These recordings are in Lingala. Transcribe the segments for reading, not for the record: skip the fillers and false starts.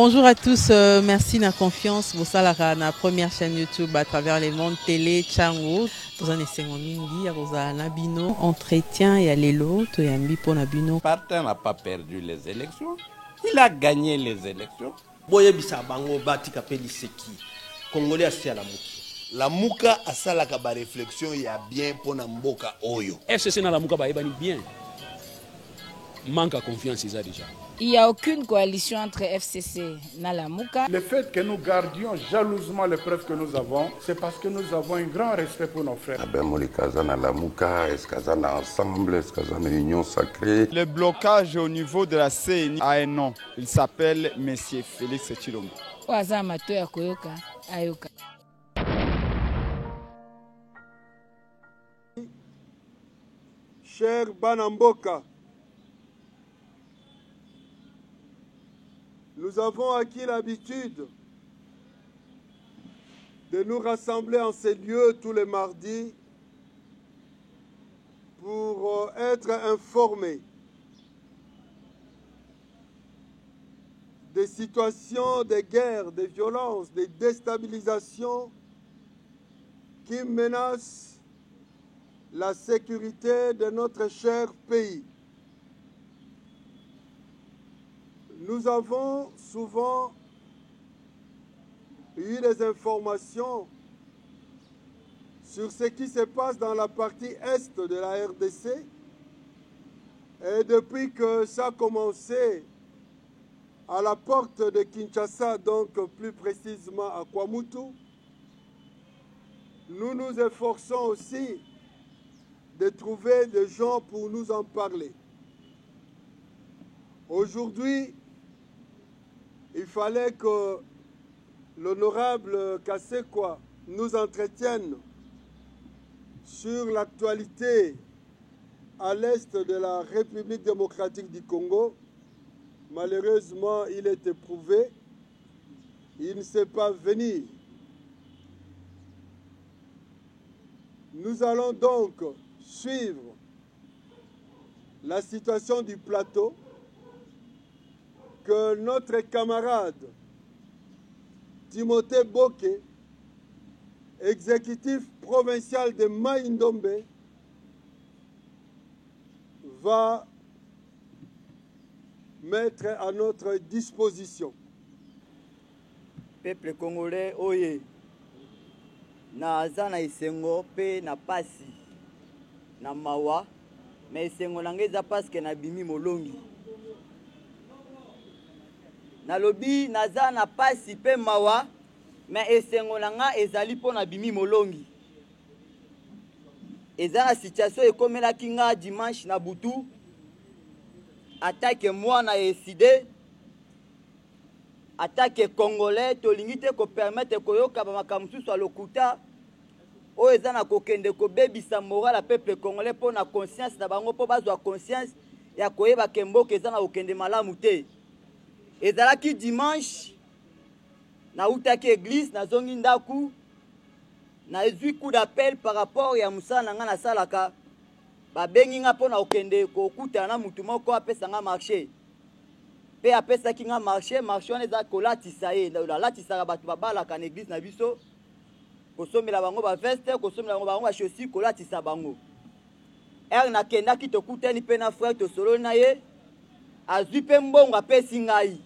Bonjour à tous, merci de la confiance. Vous savez, la première chaîne YouTube à travers les mondes télé, Chango. Vous en essayez mingi, vous avez Nabino, entretien et allélo, tu es un pour Nabino. Partin n'a pas perdu les élections, il a gagné les élections. Boye bisa bango bati kapeli seki. Congolais asia la muki. La muka asala ka ba réflexion ya bien pour na mboka oyo. FCC na la muka ba ebani bien. Manque à confiance ils a déjà. Il n'y a aucune coalition entre FCC et Nalamuka. Le fait que nous gardions jalousement les preuves que nous avons, c'est parce que nous avons un grand respect pour nos frères. Le blocage au niveau de la CNI a un nom. Il s'appelle Monsieur Félix Tshilombo. Cher Banamboka, nous avons acquis l'habitude de nous rassembler en ces lieux tous les mardis pour être informés des situations de guerre, de violence, de déstabilisation qui menacent la sécurité de notre cher pays. Nous avons souvent eu des informations sur ce qui se passe dans la partie est de la RDC. Et depuis que ça a commencé à la porte de Kinshasa, donc plus précisément à Kwamutu, nous nous efforçons aussi de trouver des gens pour nous en parler. Aujourd'hui, il fallait que l'honorable Kassekwa nous entretienne sur l'actualité à l'est de la République démocratique du Congo. Malheureusement, il est éprouvé. Il ne sait pas venir. Nous allons donc suivre la situation du plateau que notre camarade Timothée Boké, exécutif provincial de Maïndombe, va mettre à notre disposition. Peuple congolais, oye, na zana isengo pe na pasi na mawa, mais isengo nangeza parce que na bimi molongi. Na lobi naza na pasi pe mawa mais esengo nanga ezali pona bimi molongi. Eza na situation ekomela kinga dimanche na butu attaque moi na eside attaque congolais tolingi te ko permettre koyoka ba makamsu so lokuta o eza na kokende ko bebisa moral a peuple congolais pona conscience na bango po bazwa conscience ya koyeba kembo ke eza na okende malamu te. Ezalaki dimanche na utaki église na zongi ndaku na ezui coup d'appel par rapport ya musala nga na salaka ba bengi nga pona okende ko kuta na mutu moko apesa nga marché pe apesa ki nga marché on eza kolatisa ye la latisa batu babalaka na église na biso kosomela bango ba veste kosomela bango ba chaussures kolatisa bango na kenda ki to kutani pe na frère to solo na ye azui pe mbongo apesi ngai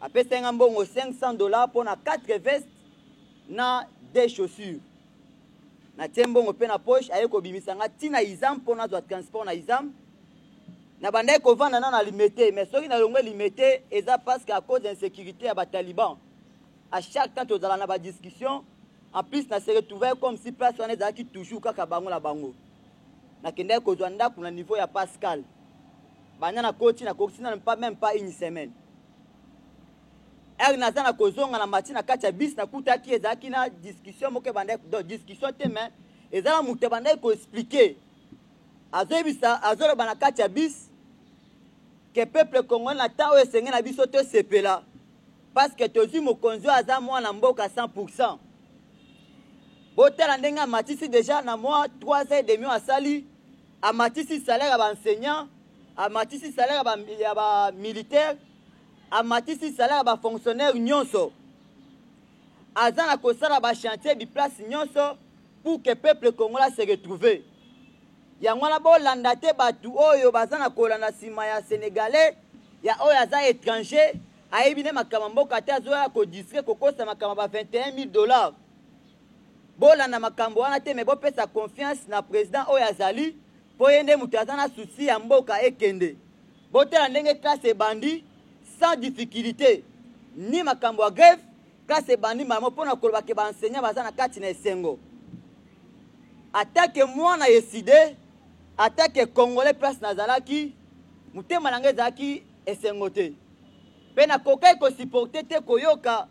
apesi nga mbongo $500 pour na 4 vestes na 2 chaussures na tie mbongo pe na poche aye ko bimisa nga tina izam pour na zwa transport na izam na bandai ko vanda na limité mais soki na longwe limité eza parce que à cause d'insécurité ya ba talibans à chaque temps tozala na ba discussion en plus na se retrouver comme si place on ezaki toujours kaka bango na bango na kende ko zwa ndaku na niveau ya Pascal banya na koti na kokisina même pas une semaine naza na kozonga na matina kati ya bis na kutaki ezalaki na discussion moke bandai discussion te mais ezala mutu bandai ko expliquer azoyebisa azoloba na kati ya bis ke peuple congolais na temps oyo esenge na biso tosepela parce que tozwi mokonzi oyo aza mwana mboka 100%. Botala ndenge amatisi déjà na mois 3 ans et demi asali amatisi salaire ya ba enseignant amatisi salaire ya ba militaire amatisi salaire ba fonctionnaire nyonso azana kosala ba chantier bi place nyonso pour que peuple congolais se retrouve yango na bolanda te batu oyo bazana kolanda sima ya sénégalais ya oyo aza étranger ayebi ne makama mboka te azoya ko district kokosa makama ba $21,000 bolanda makambo wana te me bopesa confiance na président oyo azali po yende mutu aza na souci ya mboka ekende botela ndenge classe ebandi sans difficulté ni makambo ya grève classe ebandi mamo mpona koloba ke baenseignant baza na kati na esengo atake mwana yeside atake congolais place nazalaki mutema na ngai ezalaki esengo te mpe nakokai kosupporte te koyoka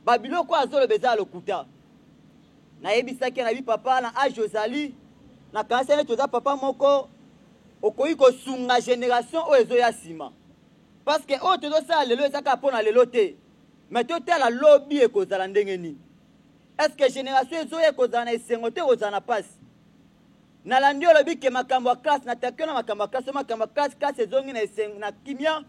babiloko azoloba eza lokuta nayebisaki na bi papa na age ozali nakanisi neti oza papa moko okoki kosunga génération oyo ezoya nsima parce que oyo tozosala lelo ezaka mpona lelo te me totala lobi ekozala ndenge nini est ce que génération ezoya ekozala na esengo te ekozala na pasi nalandi olobi ke makambo ya classe nataki na makambo ya classe makambo ya classe ezongi na esengo na kimia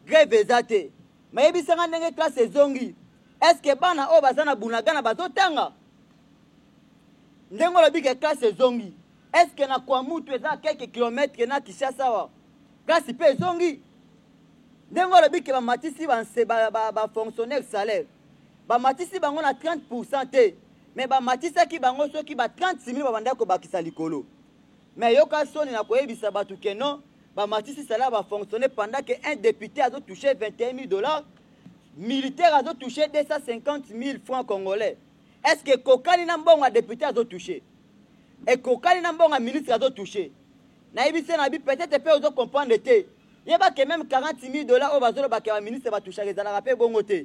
grève eza te mayebisanga ndenge classe ezongi est ce que bana oyo baza na bunagana bazotanga ndenge olobi ke classe ezongi est ce que na kwa mutu eza quelques kilomètres na Kinshasa wa classe mpe ezongi ndenge olobi ke bamatisi bafonctionnaire salaire bamatisi bango na 30% te mais bamatisaki bango soki ba 36,000 babanda kobakisa likolo mais yoka soni na koyebisa batu ke non bamatisi salaire bafonctionner pendant que un député a touché $21,000 militaire a touché 250,000 francs congolais est-ce que kokani na mbongo député a touché et kokani na mbongo ministre a touché na yebise na bi peut-être pe ozo comprendre te yeba que même $40,000 au bazolo ba ka ministre ba toucher ezala pe bongo te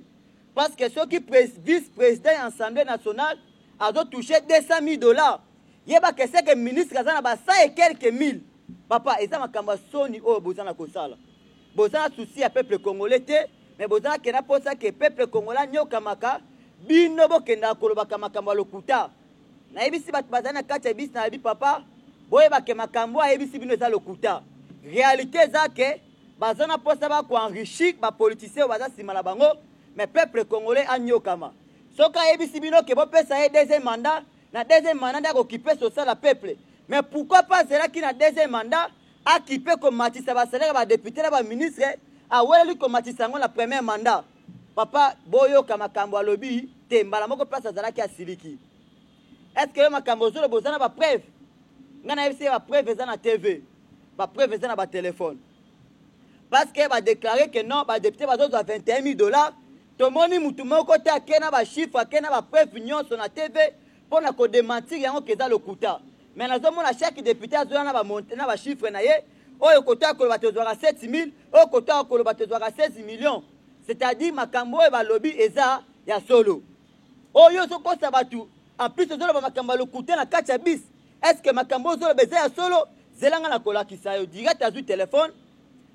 parce que ceux qui vice-président assemblée nationale a touché $200,000 yeba que c'est que ministre azana ba 100 et quelques mille papa eza makambo soni oyo bozana kosala bozana souci ya peuple congolais te mais bozana kena posa que peuple congolais nyokamaka bino bokenda kolobaka makambo lokuta na yebisi batu bazana kati bis na bi papa boyeba ke makambo ayebisi bino eza lokuta réalité eza ke bazana posa ba ko enrichir ba politiciens baza sima na bango mais peuple congolais anyokama soka ayebisi bino ke bopesa ye deuxième mandat na deuxième mandat nda kokipe social peuple mais pourquoi pas cela qui na deuxième mandat a kipe komatisa ba salaire ba député na ba ministre a weli komatisa ngo na premier mandat papa boyo kama makambo alobi te mbala moko place azalaki asiliki est-ce que makambo zolo bozana ba preuve ngana yebisi ba preuve za na TV ba preuve za na ba téléphone parce que ba déclarer que non ba député ba zo $21,000 tomoni mutu moko te akena ba chiffre akena ba preuve nyonso na TV pona ko démentir yango keza lokuta mais nazomona chaque député azoya na ba monter na ba chiffre na ye oyo kota ko ba tezwaka 7,000 oyo kota ko ba tezwaka 16 millions c'est-à-dire makambo e ba lobby eza ya solo oyo sokosa batu en plus zolo ba makambo lokuta na kacha bis est-ce que makambo zolo beza ya solo zelanga na kolakisa yo direct azu téléphone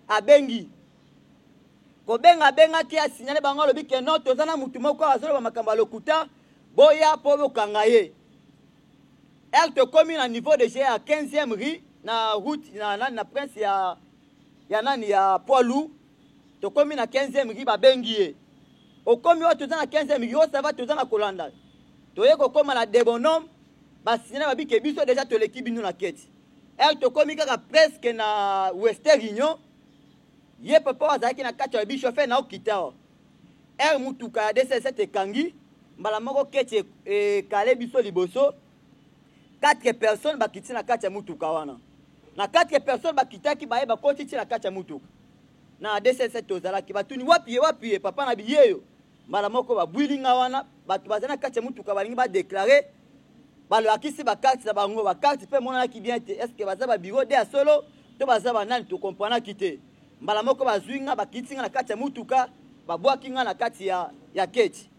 abengi kobenga ki asignale bango lobi ke non tozana mutu moko azolo ba makambo lokuta boya po bokanga ye elle te commis à niveau de GA 15e rue na route na prince ya nani ya Poilou to commis na 15e rue ba bengi ye o commis wa tozana 15e rue ça va tozana kolanda to ye ko koma na debonom ba signale ba bike biso déjà to l'équipe bino na keti elle te commis kaka presque na Western Union ye papa azaki na kati ya bi chauffeur na okita elle mutuka ya DC7 kangi mbala moko keti kale biso liboso 4 personnes bakiti na kati ya mutuka wana na 4 personnes bakitaki baye bakoti ti na kati ya mutuka na DC7 tozalaki batuni wapi papa na biyeyo mbala moko babwilinga wana batu bazana kati ya mutuka balingi ba déclarer balakisi ba carte za bango ba carte pe mona ki bien te est-ce que baza ba bureau de solo to baza ba nani to comprendre kite mbala moko bazwinga bakitinga na kati ya mutuka babwakinga na kati ya keti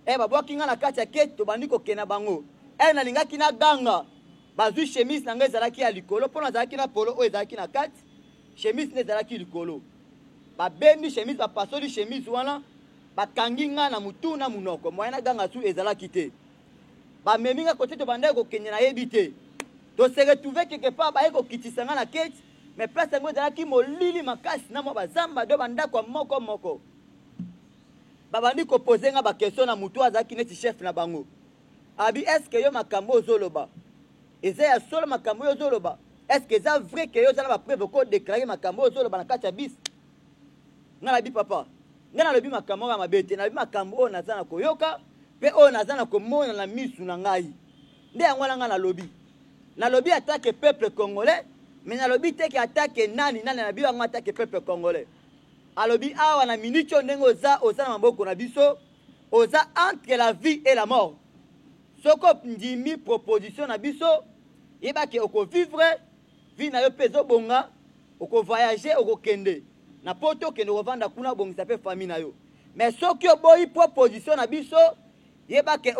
babwakinga na kati ya keti to bandiko kena bango na lingaki na ganga bazwi chemise na ngai zalaki ya likolo pona zalaki na polo oyo zalaki na kati chemise ne zalaki likolo babendi chemise bapasoli chemise wana bakangi nga na mutu na munoko moya na ganga su ezalaki te bameminga kote to bandai kokende na yebi te to se retrouver quelque part baye kokitisa nga na keti mais place yango ezalaki molili makasi na mwa bazamba do bandako moko babandi kopoze nga bakestion na mutu azalaki neti chef na bango abi eske yo makambo ozoloba eza ya solo makambo yo ozoloba eske eza vrai ke yo ozala bapreuve okodeklare makambo ozoloba na kati ya bisi nga nabi papa nga nalobi makambo ya mabe te nalobi makambo oyo naza na koyoka mpe oyo naza na komona na misu na ngai nde yango wana nga nalobi atake peuple congolais mais nalobi te ke atake nani nabi yango atake peuple congolais alobi awa na minute oyo ndenge oza na maboko na biso oza entre la vie et la mort soko ndimi proposition na biso yebaki okovivre vie na yo mpe ezobonga okovoyage okokende na poto okende kovanda kuna obongisa mpe famille na yo mais soki oboyi proposition na biso yebaki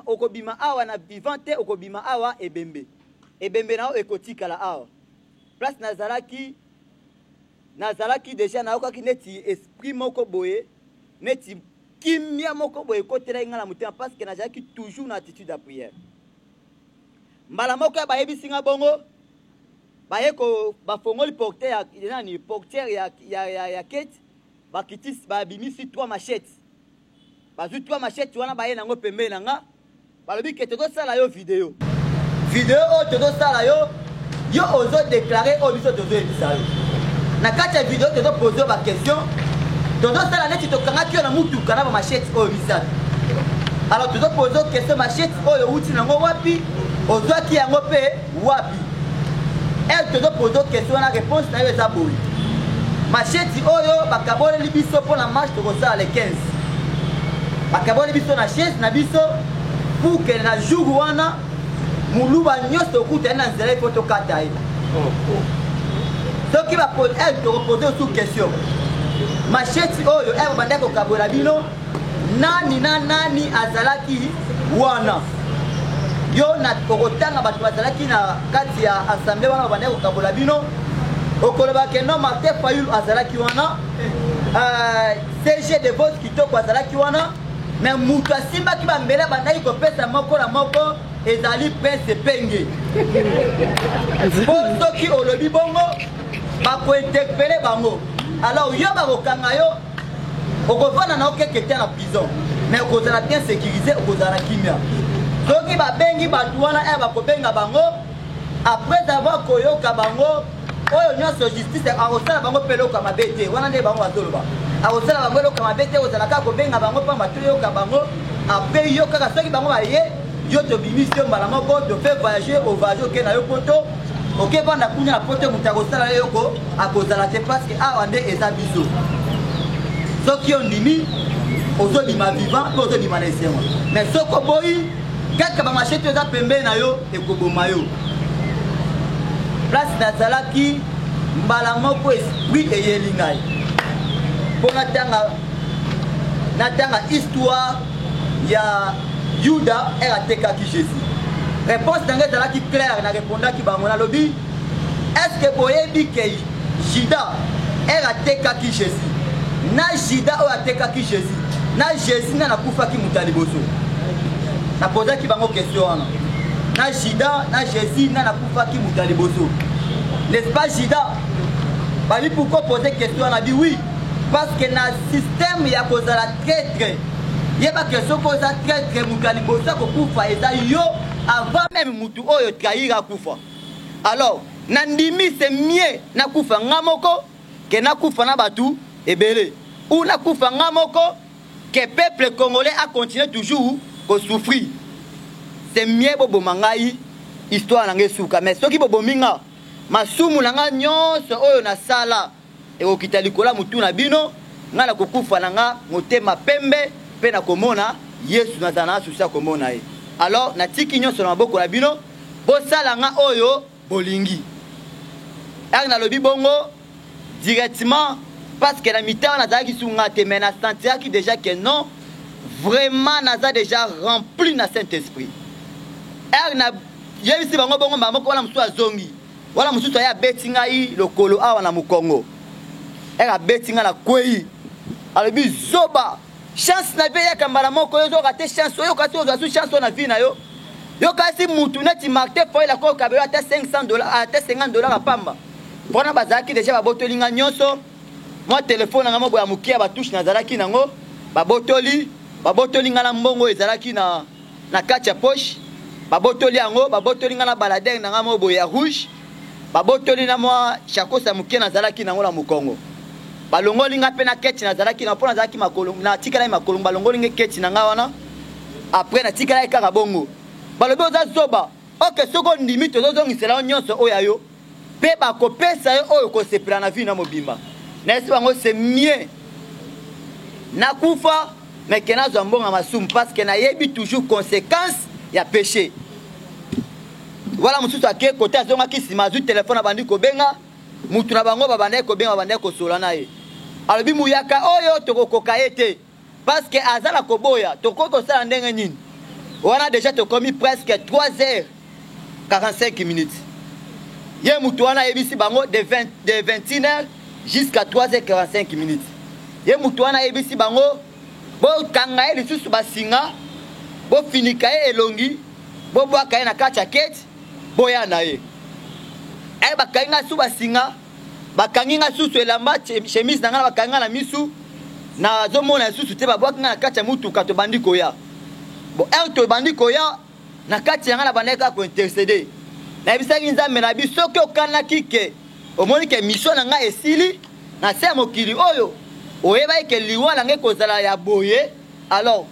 okobima awa na vivant te okobima awa ebembe na yo ekotikala awa place nazalaki deja naokaki neti esprit moko boye neti kimia moko boye kotela nga na motema parce que nazalaki toujours na attitude ya prière mbala moko ya bayebisinga bongo bafongoli portière ya kete bakitisi babimisi 3 machettes bazwi 3 machettes wana baye nango pembeni na nga balobi ke tozosala yo video oyo tozosala yo ozodeklare oyo biso tozoyebisa yo na kati ya video tozopose yo baquestion tozosala neti tokangaki yo na mutuka na bamachete oyo misato alors tozopose yo question machete oyo outi nango wapi ozwaki yango mpe wapi tozopose yo question wana réponse na yo eza boye machete oyo bakaboleli biso mpo na marche tokosala le 15 bakaboleli biso na chaise na biso pour ke na jour wana muluba nyonso okutani na nzela ifo tokata ye soki tokopose sous question machete oyo babandaki kokabola bino nani na nani azalaki wana yo okotanga bato bazalaki na kati ya assemblée wana babandaki kokabola bino okolobake no Martin Fayulu azalaki wana CG de Vos kitoko azalaki wana mais mutu asimbaki bambele bandaki kopesa moko na moko ezali Prince Penge po soki olobi bongo bakointerpele bango alors yo bakokanga yo okovanda na okeke te na prison mais okozala bien sécurisé okozala kimia soki babengi bato wana bakobenga bango après avoir koyoka bango oyo nyonso justice akosala bango mpe eloko ya mabe te wana nde bango bazoloba akosala bango eloko ya mabe te ozalaka kobenga bango mpa bato yoka bango apres yo kaka soki bango baye yo tobimisi yo mbala moko tofe voyager ovage oke na yo poto okevanda kunya na poto moto akosala yoko akozala te parce que awa nde eza biso soki yo ndimi ozobima vivant mpe ozobima na esengo mais soki oboyi kaka bamachete eza pembeni na yo ekoboma yo place nazalaki mbala moko esprit eyeli ngai mpo natanga histoire ya Yuda atekaki Jésus réponse na ngai ezalaki claire na répondaki bango nalobi est-ce que boyebi ke Juda atekaki Jésus na Juda oyo atekaki Jésus na Jésus nde nakufaki moto ya liboso napozaki bango question wana na Juda na Jésus nde nakufaki moto ya liboso n'est-ce pas Juda bali pourquoi poser question wana bi oui parce que na système ya kozala traître yeba question koza traître moto ya liboso akokufa eza yo avant même mutu oyo trahir akufa alors nandimi c'est mieux nakufa nga moko ke nakufa na batu ebele ou nakufa nga moko que peuple congolais a continué toujours ko souffrir c'est mieux boboma ngai histoire na ngai suka mais soki bobominga masumu na nga nyonso oyo nasala ekokita likola mutu na bino nga na kokufa na nga motema pembe mpe na komona Yesu nazala na susi ya komona ye alors natiki nyonso na maboko na bino bosala nga oyo bolingi ar nalobi bongo directement parce que la mitard nazalaki sunga te mais nasentiraki déjà que non vraiment naza déjà rempli na Saint-Esprit ar na yebisi bango bongo moko wana mosusu azongi wala mosusu aya abeti ngai lokolo awa na mokongo abeti ngai na kwei alobi zoba chance na vie yaka mbala moko yo ozokate chance oyo kasi ozwa chance na vie na yo yo kasi mutu neti Martin Fayulu akokabelo ata $500 ata $50 apamba mpona bazalaki deja babotolinga nyonso mwa telefone nanga moboya moke ya batouche nazalaki nango babotoli ngana mbongo ezalaki na kati ya poche babotoli yango babotoli ngana baladere na ngamo boye ya rouge babotoli na mwa chakosa muke nazalaki nango na mukongo balongoli nga pe na keti nazalaki na pona zalaki makolo na tikala makolo balongoli nge keti na nga wana après na tikala kaka bongo balobi oza zoba oke soko ndimi tozozongisela nyonso oyo ayo pe bakopesa yo oyo kosepela na vie na mobimba na esi bango c'est mieux nakufa mais que nazwa mbongo masumu parce que nayebi toujours conséquence ya péché voilà mususu ake côté azongaki sima azwi téléphone abandi kobenga mutu na bango babandaki kobenga babandaki kosola na ye alobi muyaka oyo tokokoka ye te parce que azala koboya tokoki kosala ndenge nini wana déjà tokomi presque 3h45 minutes ye mutu wana ayebisi bango de 21h jusqu'à 3h45 minutes ye mutu wana ayebisi bango bokanga ye lisusu basinga bofinika ye elongi bobwaka ye na kati ya keti boya na ye bakangi nga su basinga bakangi nga susu elamba chemise na nga na bakangi nga na misu na zomona lisusu te babwaki nga na kati ya mutuka tobandi koya tobandi koya na kati ya nga na bandaki kaka kointercede nayebisaki nzambe na biso soki okanaki ke omoni ke mission na nga esili na se ya mokili oyo oyebaki ke liwa na ngai kozala ya boye alors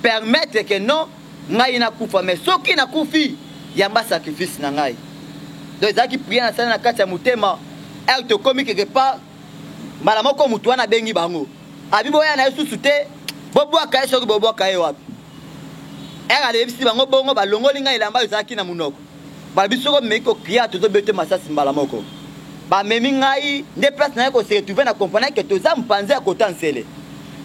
permettre que non ngai nakufa mais soki nakufi yamba sacrifice na ngai donc ezalaki priere na sala na kati ya motema ere tokomi quelque part mbala moko mutu wana abengi bango abi boya na ye susu te bobwaka ye soki bobwaka ye wapi ere alebisi bango bongo balongoli ngai elamba ezalaki na munoko balobi soko meki kokria tozobete masasi mbala moko bamemi ngai nde place na ye koseretrouve na kompana ke toza mpanze ya kota nsele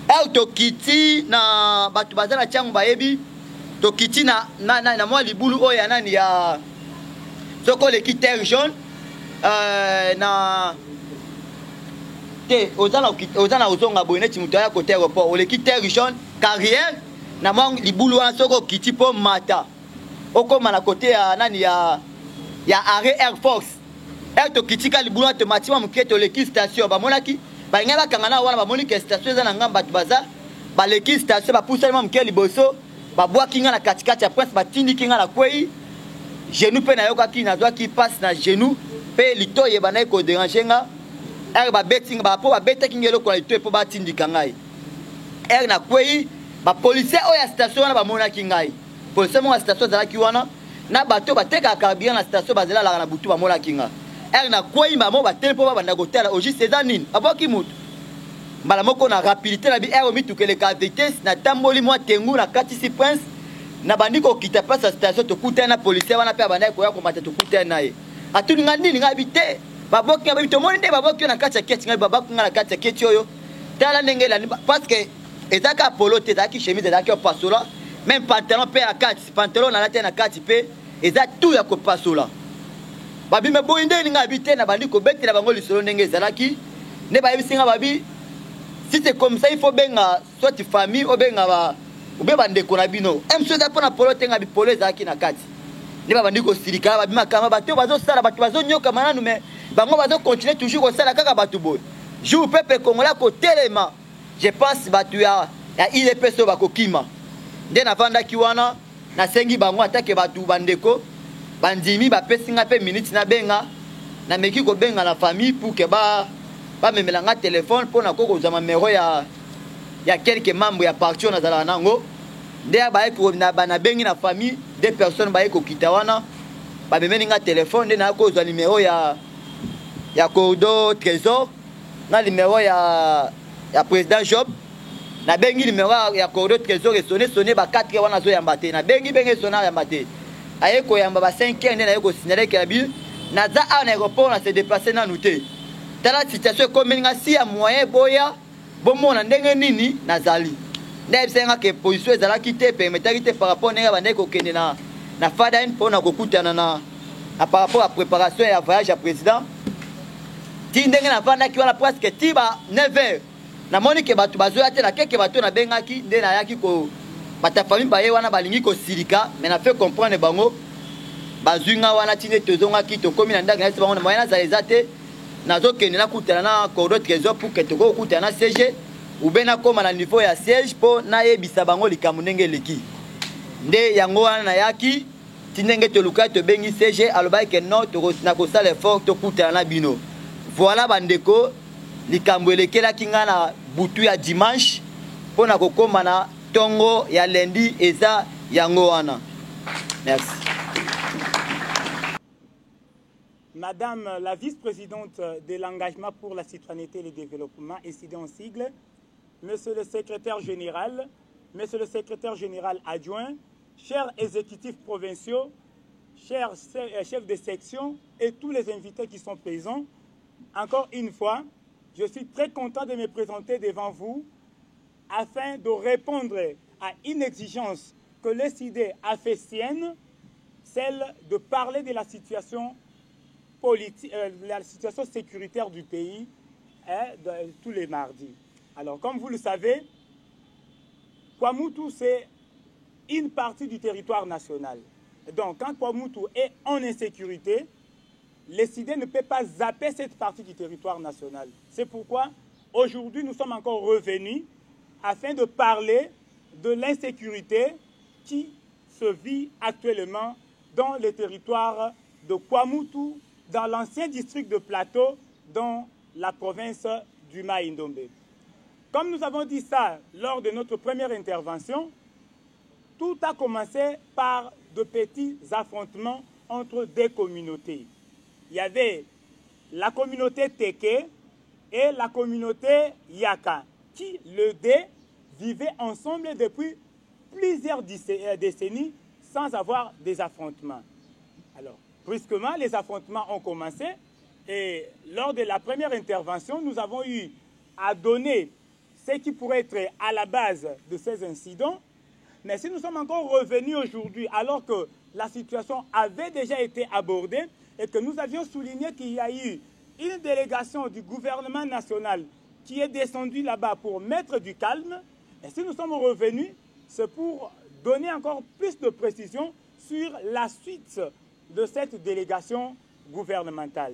ere tokiti na bato baza na ntiango bayebi tokiti na mwa libulu oyo ya nani ya soko oleki terre jaune na te oza na ozonga boye neti moto aya kote aéroport oleki terre jaune carrière na mwa libulu wana soko okiti mpo mata okoma na kote ya nani ya arrêt air force ere tokitika libulu wana tomatima moke toleki station bamonaki balingai bakanga na wana bamoni ke station eza na ngambo bato baza baleki station bapusani mwa moke liboso babwaki nga na katikati ya prince batindiki nga na kwei genou mpe nayokaki nazwaki passe na genou mpe litoyi ebandaki koderange nga ere babeti nga mpo babetaki nga eloko na litoyi mpo batindika ngai ere na kwei bapolisier oyo ya station wana bamonaki ngai polisier moko ya station azalaki wana na bato batekaka carburant na station bazelalaka na butu bamonaki nga ere na kwei bamo batele mpo babanda kotala ogiste eza nini abwaki motu mbala moko na rapidité na bi ere omitukeleka vitesse natamboli mwa tengu na kati si prince na bandi kokita place ya station tokutani na policier wana mpe abandaki koya komata tokutani na ye atuni nga nini ngai bi te baboki nga babi tomoni nde baboki yo na kati ya keti ngai babaki nga na kati ya keti oyo tala ndenge elandi parce que ezalaki apolo te ezalaki chemise ezalaki opasola même pantalon mpe ya kati pantalon nalati na kati mpe eza tout ya kopasola babime boyi ndenge ngai bi te na bandi kobetela bango lisolo ndenge ezalaki nde bayebisi nga babi si c'est comme ça il faut benga soit famille ou benga obe bandeko na bino mso eza mpona polo te nga bipolo ezalaki na kati nde babandi kosirika babimakama bato bazosala bato bazonyoka mananu me bango bazocontinue toujours kosala kaka bato boye jour peuple congolais kotelema je pense bato ya idps oyo bakokima nde navandaki wana nasengi bango atake bato bandeko bandimi bapesi nga mpe minute nabenga nameki kobenga na famille pour ke bamemela nga telefone mpo nako kozwa mamero ya quelques membres ya parti oyo nazalaka nango nde nabengi na famille 2 personnes baye kokita wana bamemeli nga telefone nde nako kozwa numero ya Cordo Trésor na numero ya président Job nabengi numero ya Cordo Trésor esone ba 4 wana azoyamba te nabengi benge esone ayamba te aye koyamba ba 5 nde naye kosignalaki na bi naza awa na aéroport na se déplacer nanu te tala situation ekomeli nga si ya moyen boya bomona ndenge nini nazali ndeyebisenga ke position ezalaki te permetaki te par rapport ndenge bandeki kokende na fadain mpona kokutana na par rapport à préparation ya voyage ya président ti ndenge navandaki wana presque ti ba 9h namoni ke bato bazoya te nakeke bato nabengaki nde nayaki bata famille baye wana balingi kosilika mais na fait comprendre bango bazwi nga wana ti nde tozongaki tokomi na ndenge nayesi bango na moyen nazala eza te nazokende nakutana na Cordo Trésor pour ke tokokutana na CG ou bien nakoma na niveau ya siège po nayebisa bango likambo ndenge eleki nde yango wana nayaki ti ndenge toluka tobengi CG alobaki ke non nakosala effort tokutana na bino. Voilà bandeko likambo elekelaki nga na butu ya dimanche mpo na kokoma na tongo ya lundi eza yango wana. Merci. Madame la vice-présidente de l'engagement pour la citoyenneté et le développement, SID en sigle, Monsieur le secrétaire général, Monsieur le secrétaire général adjoint, chers exécutifs provinciaux, chers chefs de section et tous les invités qui sont présents, encore une fois, je suis très content de me présenter devant vous afin de répondre à une exigence que le SID a fait sienne, celle de parler de la situation politique, la situation sécuritaire du pays tous les mardis. Alors, comme vous le savez, Kwamoutou, c'est une partie du territoire national. Donc, quand Kwamoutou est en insécurité, le SID ne peut pas zapper cette partie du territoire national. C'est pourquoi, aujourd'hui, nous sommes encore revenus afin de parler de l'insécurité qui se vit actuellement dans le territoire de Kwamoutou, dans l'ancien district de Plateau, dans la province du Maïndombe. Comme nous avons dit ça lors de notre première intervention, tout a commencé par de petits affrontements entre des communautés. Il y avait la communauté Teke et la communauté Yaka, qui, le dé, vivaient ensemble depuis plusieurs décennies sans avoir des affrontements. Alors, brusquement, les affrontements ont commencé et lors de la première intervention, nous avons eu à donner ce qui pourrait être à la base de ces incidents. Mais si nous sommes encore revenus aujourd'hui, alors que la situation avait déjà été abordée et que nous avions souligné qu'il y a eu une délégation du gouvernement national qui est descendue là-bas pour mettre du calme, et si nous sommes revenus, c'est pour donner encore plus de précision sur la suite de cette délégation gouvernementale.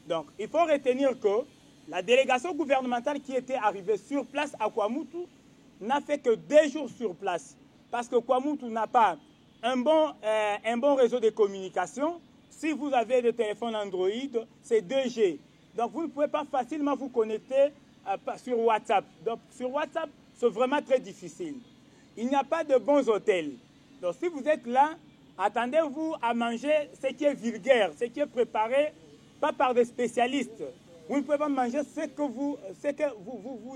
Donc, il faut retenir que la délégation gouvernementale qui était arrivée sur place à Kwamoutou n'a fait que 2 jours sur place. Parce que Kwamoutou n'a pas un bon réseau de communication. Si vous avez des téléphones Android, c'est 2G. Donc, vous ne pouvez pas facilement vous connecter sur WhatsApp. Donc, sur WhatsApp, c'est vraiment très difficile. Il n'y a pas de bons hôtels. Donc, si vous êtes là, attendez-vous à manger ce qui est vulgaire, ce qui est préparé, pas par des spécialistes. Vous ne pouvez pas manger ce que vous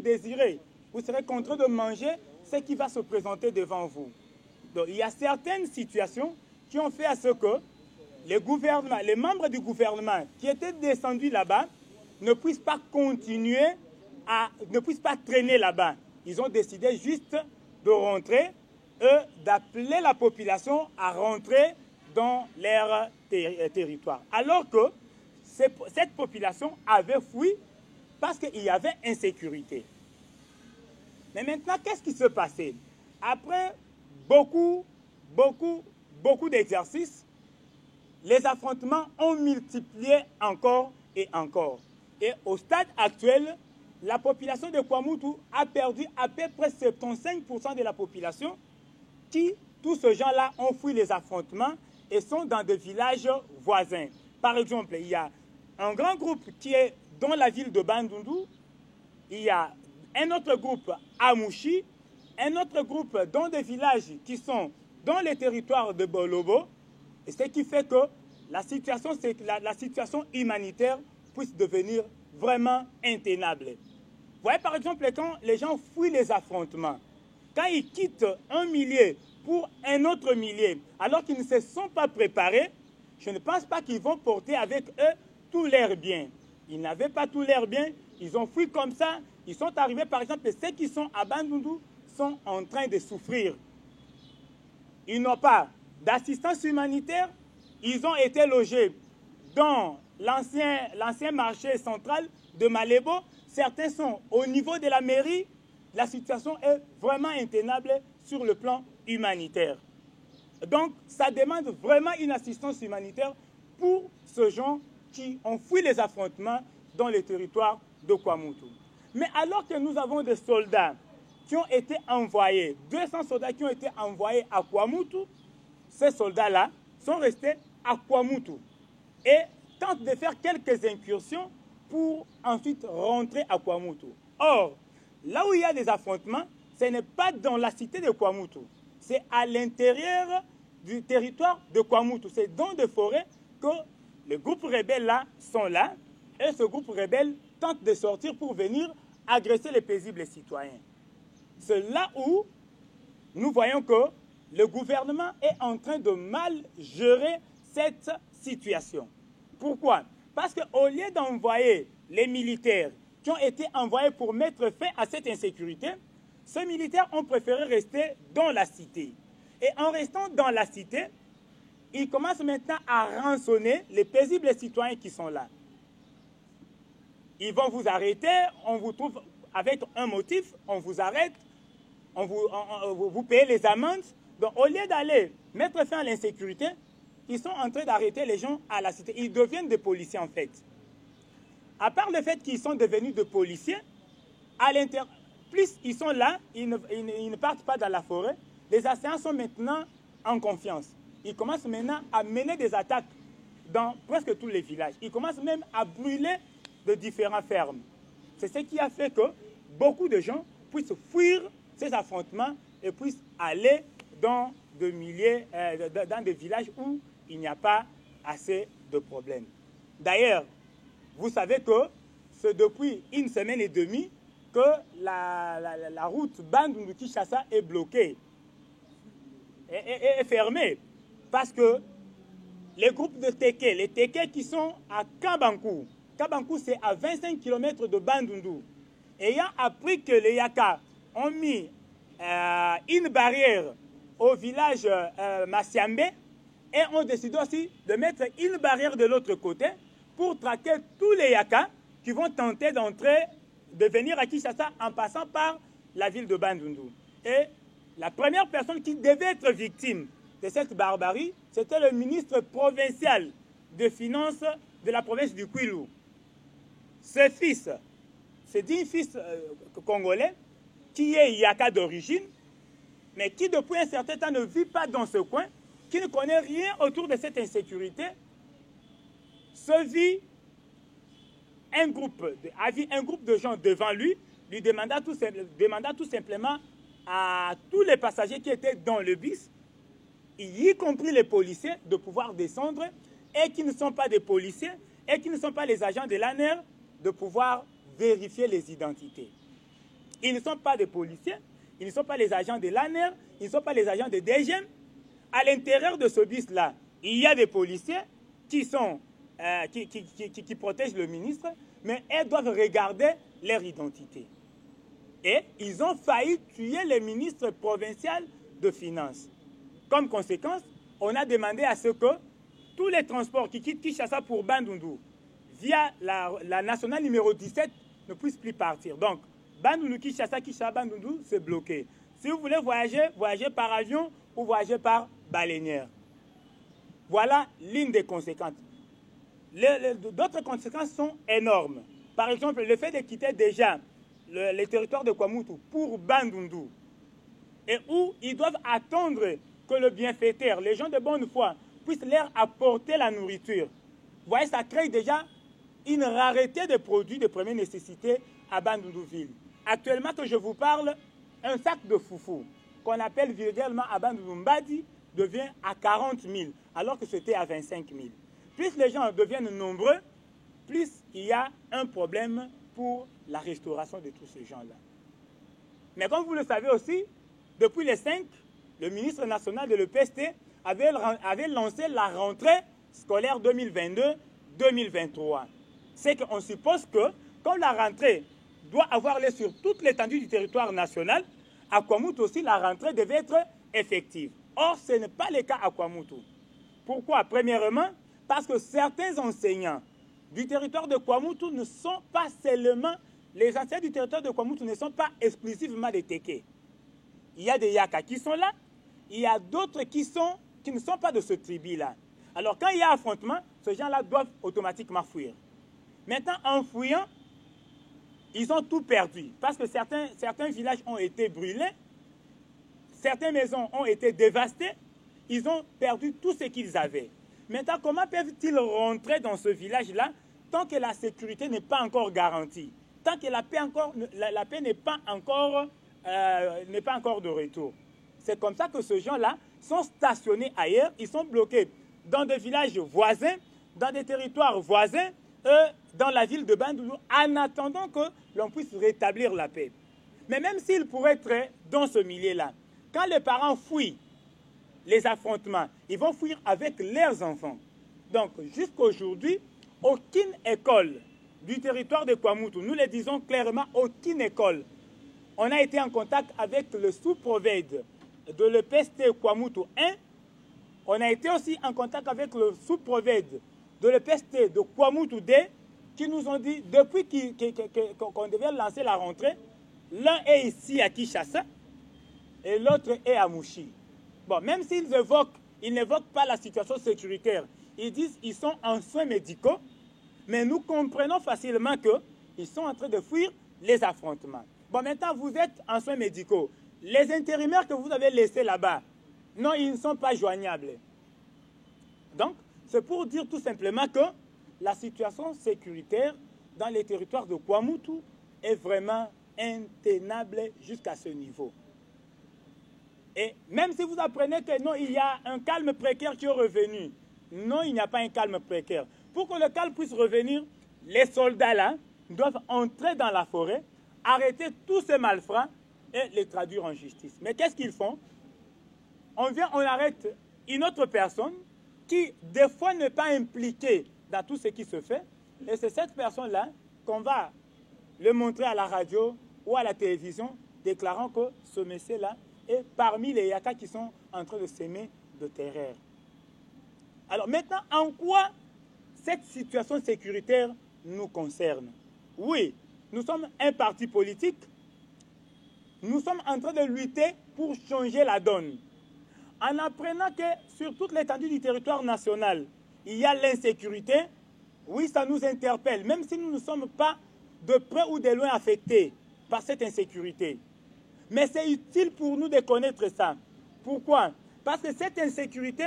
désirez. Vous serez contraint de manger ce qui va se présenter devant vous. Donc, il y a certaines situations qui ont fait à ce que les membres du gouvernement qui étaient descendus là-bas ne puissent pas continuer, ne puissent pas traîner là-bas. Ils ont décidé juste de rentrer et d'appeler la population à rentrer dans leur territoire. Alors que cette population avait fui parce qu'il y avait insécurité. Mais maintenant, qu'est-ce qui se passait? Après beaucoup d'exercices, les affrontements ont multiplié encore et encore. Et au stade actuel, la population de Kwamoutou a perdu à peu près 75% de la population qui, tous ces gens-là, ont fui les affrontements et sont dans des villages voisins. Par exemple, il y a un grand groupe qui est dans la ville de Bandundu, il y a un autre groupe à Mouchi, un autre groupe dans des villages qui sont dans les territoires de Bolobo, et ce qui fait que la situation humanitaire puisse devenir vraiment intenable. Vous voyez par exemple quand les gens fuient les affrontements, quand ils quittent un millier pour un autre millier, alors qu'ils ne se sont pas préparés, je ne pense pas qu'ils vont porter avec eux tous leurs biens. Ils n'avaient pas tous leurs biens, ils ont fui comme ça, ils sont arrivés par exemple, ceux qui sont à Bandundu sont en train de souffrir. Ils n'ont pas d'assistance humanitaire, ils ont été logés dans l'ancien marché central de Malébo. Certains sont au niveau de la mairie. La situation est vraiment intenable sur le plan humanitaire. Donc, ça demande vraiment une assistance humanitaire pour ces gens qui ont fui les affrontements dans les territoires de Kwamoutou. Mais alors que nous avons des soldats qui ont été envoyés, 200 soldats qui ont été envoyés à Kwamutu, ces soldats-là sont restés à Kwamutu et tentent de faire quelques incursions pour ensuite rentrer à Kwamutu. Or, là où il y a des affrontements, ce n'est pas dans la cité de Kwamutu, c'est à l'intérieur du territoire de Kwamutu. C'est dans des forêts que les groupes rebelles-là sont là, et ce groupe rebelle tente de sortir pour venir agresser les paisibles citoyens. C'est là où nous voyons que le gouvernement est en train de mal gérer cette situation. Pourquoi? Parce qu'au lieu d'envoyer les militaires qui ont été envoyés pour mettre fin à cette insécurité, ces militaires ont préféré rester dans la cité. Et en restant dans la cité, ils commencent maintenant à rançonner les paisibles citoyens qui sont là. Ils vont vous arrêter, on vous trouve avec un motif, on vous arrête, vous payez les amendes. Donc au lieu d'aller mettre fin à l'insécurité, ils sont en train d'arrêter les gens à la cité. Ils deviennent des policiers en fait. À part le fait qu'ils sont devenus des policiers, plus ils sont là, ils ne partent pas dans la forêt, les assaillants sont maintenant en confiance. Ils commencent maintenant à mener des attaques dans presque tous les villages. Ils commencent même à brûler de différentes fermes. C'est ce qui a fait que beaucoup de gens puissent fuir ces affrontements et puissent aller dans des villages où il n'y a pas assez de problèmes. D'ailleurs, vous savez que c'est depuis une semaine et demie que la route Bandundu-Kinshasa est bloquée, est fermée, parce que les groupes de Teke, les Teke qui sont à Kabankou, Kabankou c'est à 25 km de Bandundu, ayant appris que les Yaka ont mis une barrière au village Masiambe, et ont décidé aussi de mettre une barrière de l'autre côté pour traquer tous les Yaka qui vont tenter de venir à Kinshasa en passant par la ville de Bandundu. Et la première personne qui devait être victime de cette barbarie, c'était le ministre provincial de finances de la province du Kwilu. Ce fils, c'est un fils congolais qui est Yaka d'origine, mais qui depuis un certain temps ne vit pas dans ce coin, qui ne connaît rien autour de cette insécurité, se vit un groupe de gens devant lui, lui demanda tout simplement à tous les passagers qui étaient dans le bus, y compris les policiers, de pouvoir descendre, et qui ne sont pas des policiers, et qui ne sont pas les agents de l'ANER, de pouvoir vérifier les identités. Ils ne sont pas des policiers, ils ne sont pas les agents de l'ANER, ils ne sont pas les agents de DGM. À l'intérieur de ce bus-là, il y a des policiers qui protègent le ministre, mais elles doivent regarder leur identité. Et ils ont failli tuer le ministre provincial de Finances. Comme conséquence, on a demandé à ce que tous les transports qui quittent Kinshasa pour Bandundu via la nationale numéro 17 ne puissent plus partir. Donc, Bandundu-Kinshasa, Kinshasa-Bandundu, c'est bloqué. Si vous voulez voyager, voyagez par avion ou voyagez par baleinière. Voilà l'une des conséquences. D'autres conséquences sont énormes. Par exemple, le fait de quitter déjà les territoires de Kwamutu pour Bandundu, et où ils doivent attendre que le bienfaiteur, les gens de bonne foi, puissent leur apporter la nourriture. Vous voyez, ça crée déjà une rareté de produits de première nécessité à Bandundu-Ville. Actuellement, que je vous parle, un sac de foufou, qu'on appelle vulgairement à Bandundu-Mbadi, devient à 40 000, alors que c'était à 25 000. Plus les gens deviennent nombreux, plus il y a un problème pour la restauration de tous ces gens-là. Mais comme vous le savez aussi, depuis les 5, le ministre national de l'EPST avait lancé la rentrée scolaire 2022-2023. C'est qu'on suppose que, comme la rentrée doit avoir lieu sur toute l'étendue du territoire national, à Kwamutu aussi, la rentrée devait être effective. Or, ce n'est pas le cas à Kwamutu. Pourquoi? Premièrement, parce que certains enseignants du territoire de Kwamutu ne sont pas seulement, les enseignants du territoire de Kwamutu ne sont pas exclusivement des Teke. Il y a des Yaka qui sont là, il y a d'autres qui ne sont pas de ce tribu-là. Alors, quand il y a affrontement, ces gens-là doivent automatiquement fuir. Maintenant, en fuyant, ils ont tout perdu. Parce que certains villages ont été brûlés, certaines maisons ont été dévastées, ils ont perdu tout ce qu'ils avaient. Maintenant, comment peuvent-ils rentrer dans ce village-là tant que la sécurité n'est pas encore garantie, tant que la paix n'est pas encore de retour? C'est comme ça que ces gens-là sont stationnés ailleurs, ils sont bloqués dans des villages voisins, dans des territoires voisins, dans la ville de Bandundu, en attendant que l'on puisse rétablir la paix. Mais même s'ils pourraient être dans ce milieu-là, quand les parents fuient les affrontements, ils vont fuir avec leurs enfants. Donc, jusqu'à aujourd'hui, aucune école du territoire de Kwamutu, nous le disons clairement, aucune école. On a été en contact avec le sous-prophète de l'EPST Kwamutu 1. On a été aussi en contact avec le sous-prophète de l'EPST de Kwamutu 2, qui nous ont dit, depuis qu'on devait lancer la rentrée, l'un est ici à Kinshasa et l'autre est à Mouchi. Bon, même s'ils n'évoquent pas la situation sécuritaire, ils disent qu'ils sont en soins médicaux, mais nous comprenons facilement qu'ils sont en train de fuir les affrontements. Bon, maintenant, vous êtes en soins médicaux. Les intérimaires que vous avez laissés là-bas, non, ils ne sont pas joignables. Donc, c'est pour dire tout simplement que la situation sécuritaire dans les territoires de Kwamutu est vraiment intenable jusqu'à ce niveau. Et même si vous apprenez que non, il y a un calme précaire qui est revenu, non, il n'y a pas un calme précaire. Pour que le calme puisse revenir, les soldats là doivent entrer dans la forêt, arrêter tous ces malfrats et les traduire en justice. Mais qu'est-ce qu'ils font? On arrête une autre personne qui, des fois, n'est pas impliquée dans tout ce qui se fait. Et c'est cette personne-là qu'on va le montrer à la radio ou à la télévision, déclarant que ce monsieur-là est parmi les Yaka qui sont en train de s'aimer de terreur. Alors maintenant, en quoi cette situation sécuritaire nous concerne? Oui, nous sommes un parti politique. Nous sommes en train de lutter pour changer la donne. En apprenant que sur toute l'étendue du territoire national, il y a l'insécurité, oui, ça nous interpelle, même si nous ne sommes pas de près ou de loin affectés par cette insécurité. Mais c'est utile pour nous de connaître ça. Pourquoi? Parce que cette insécurité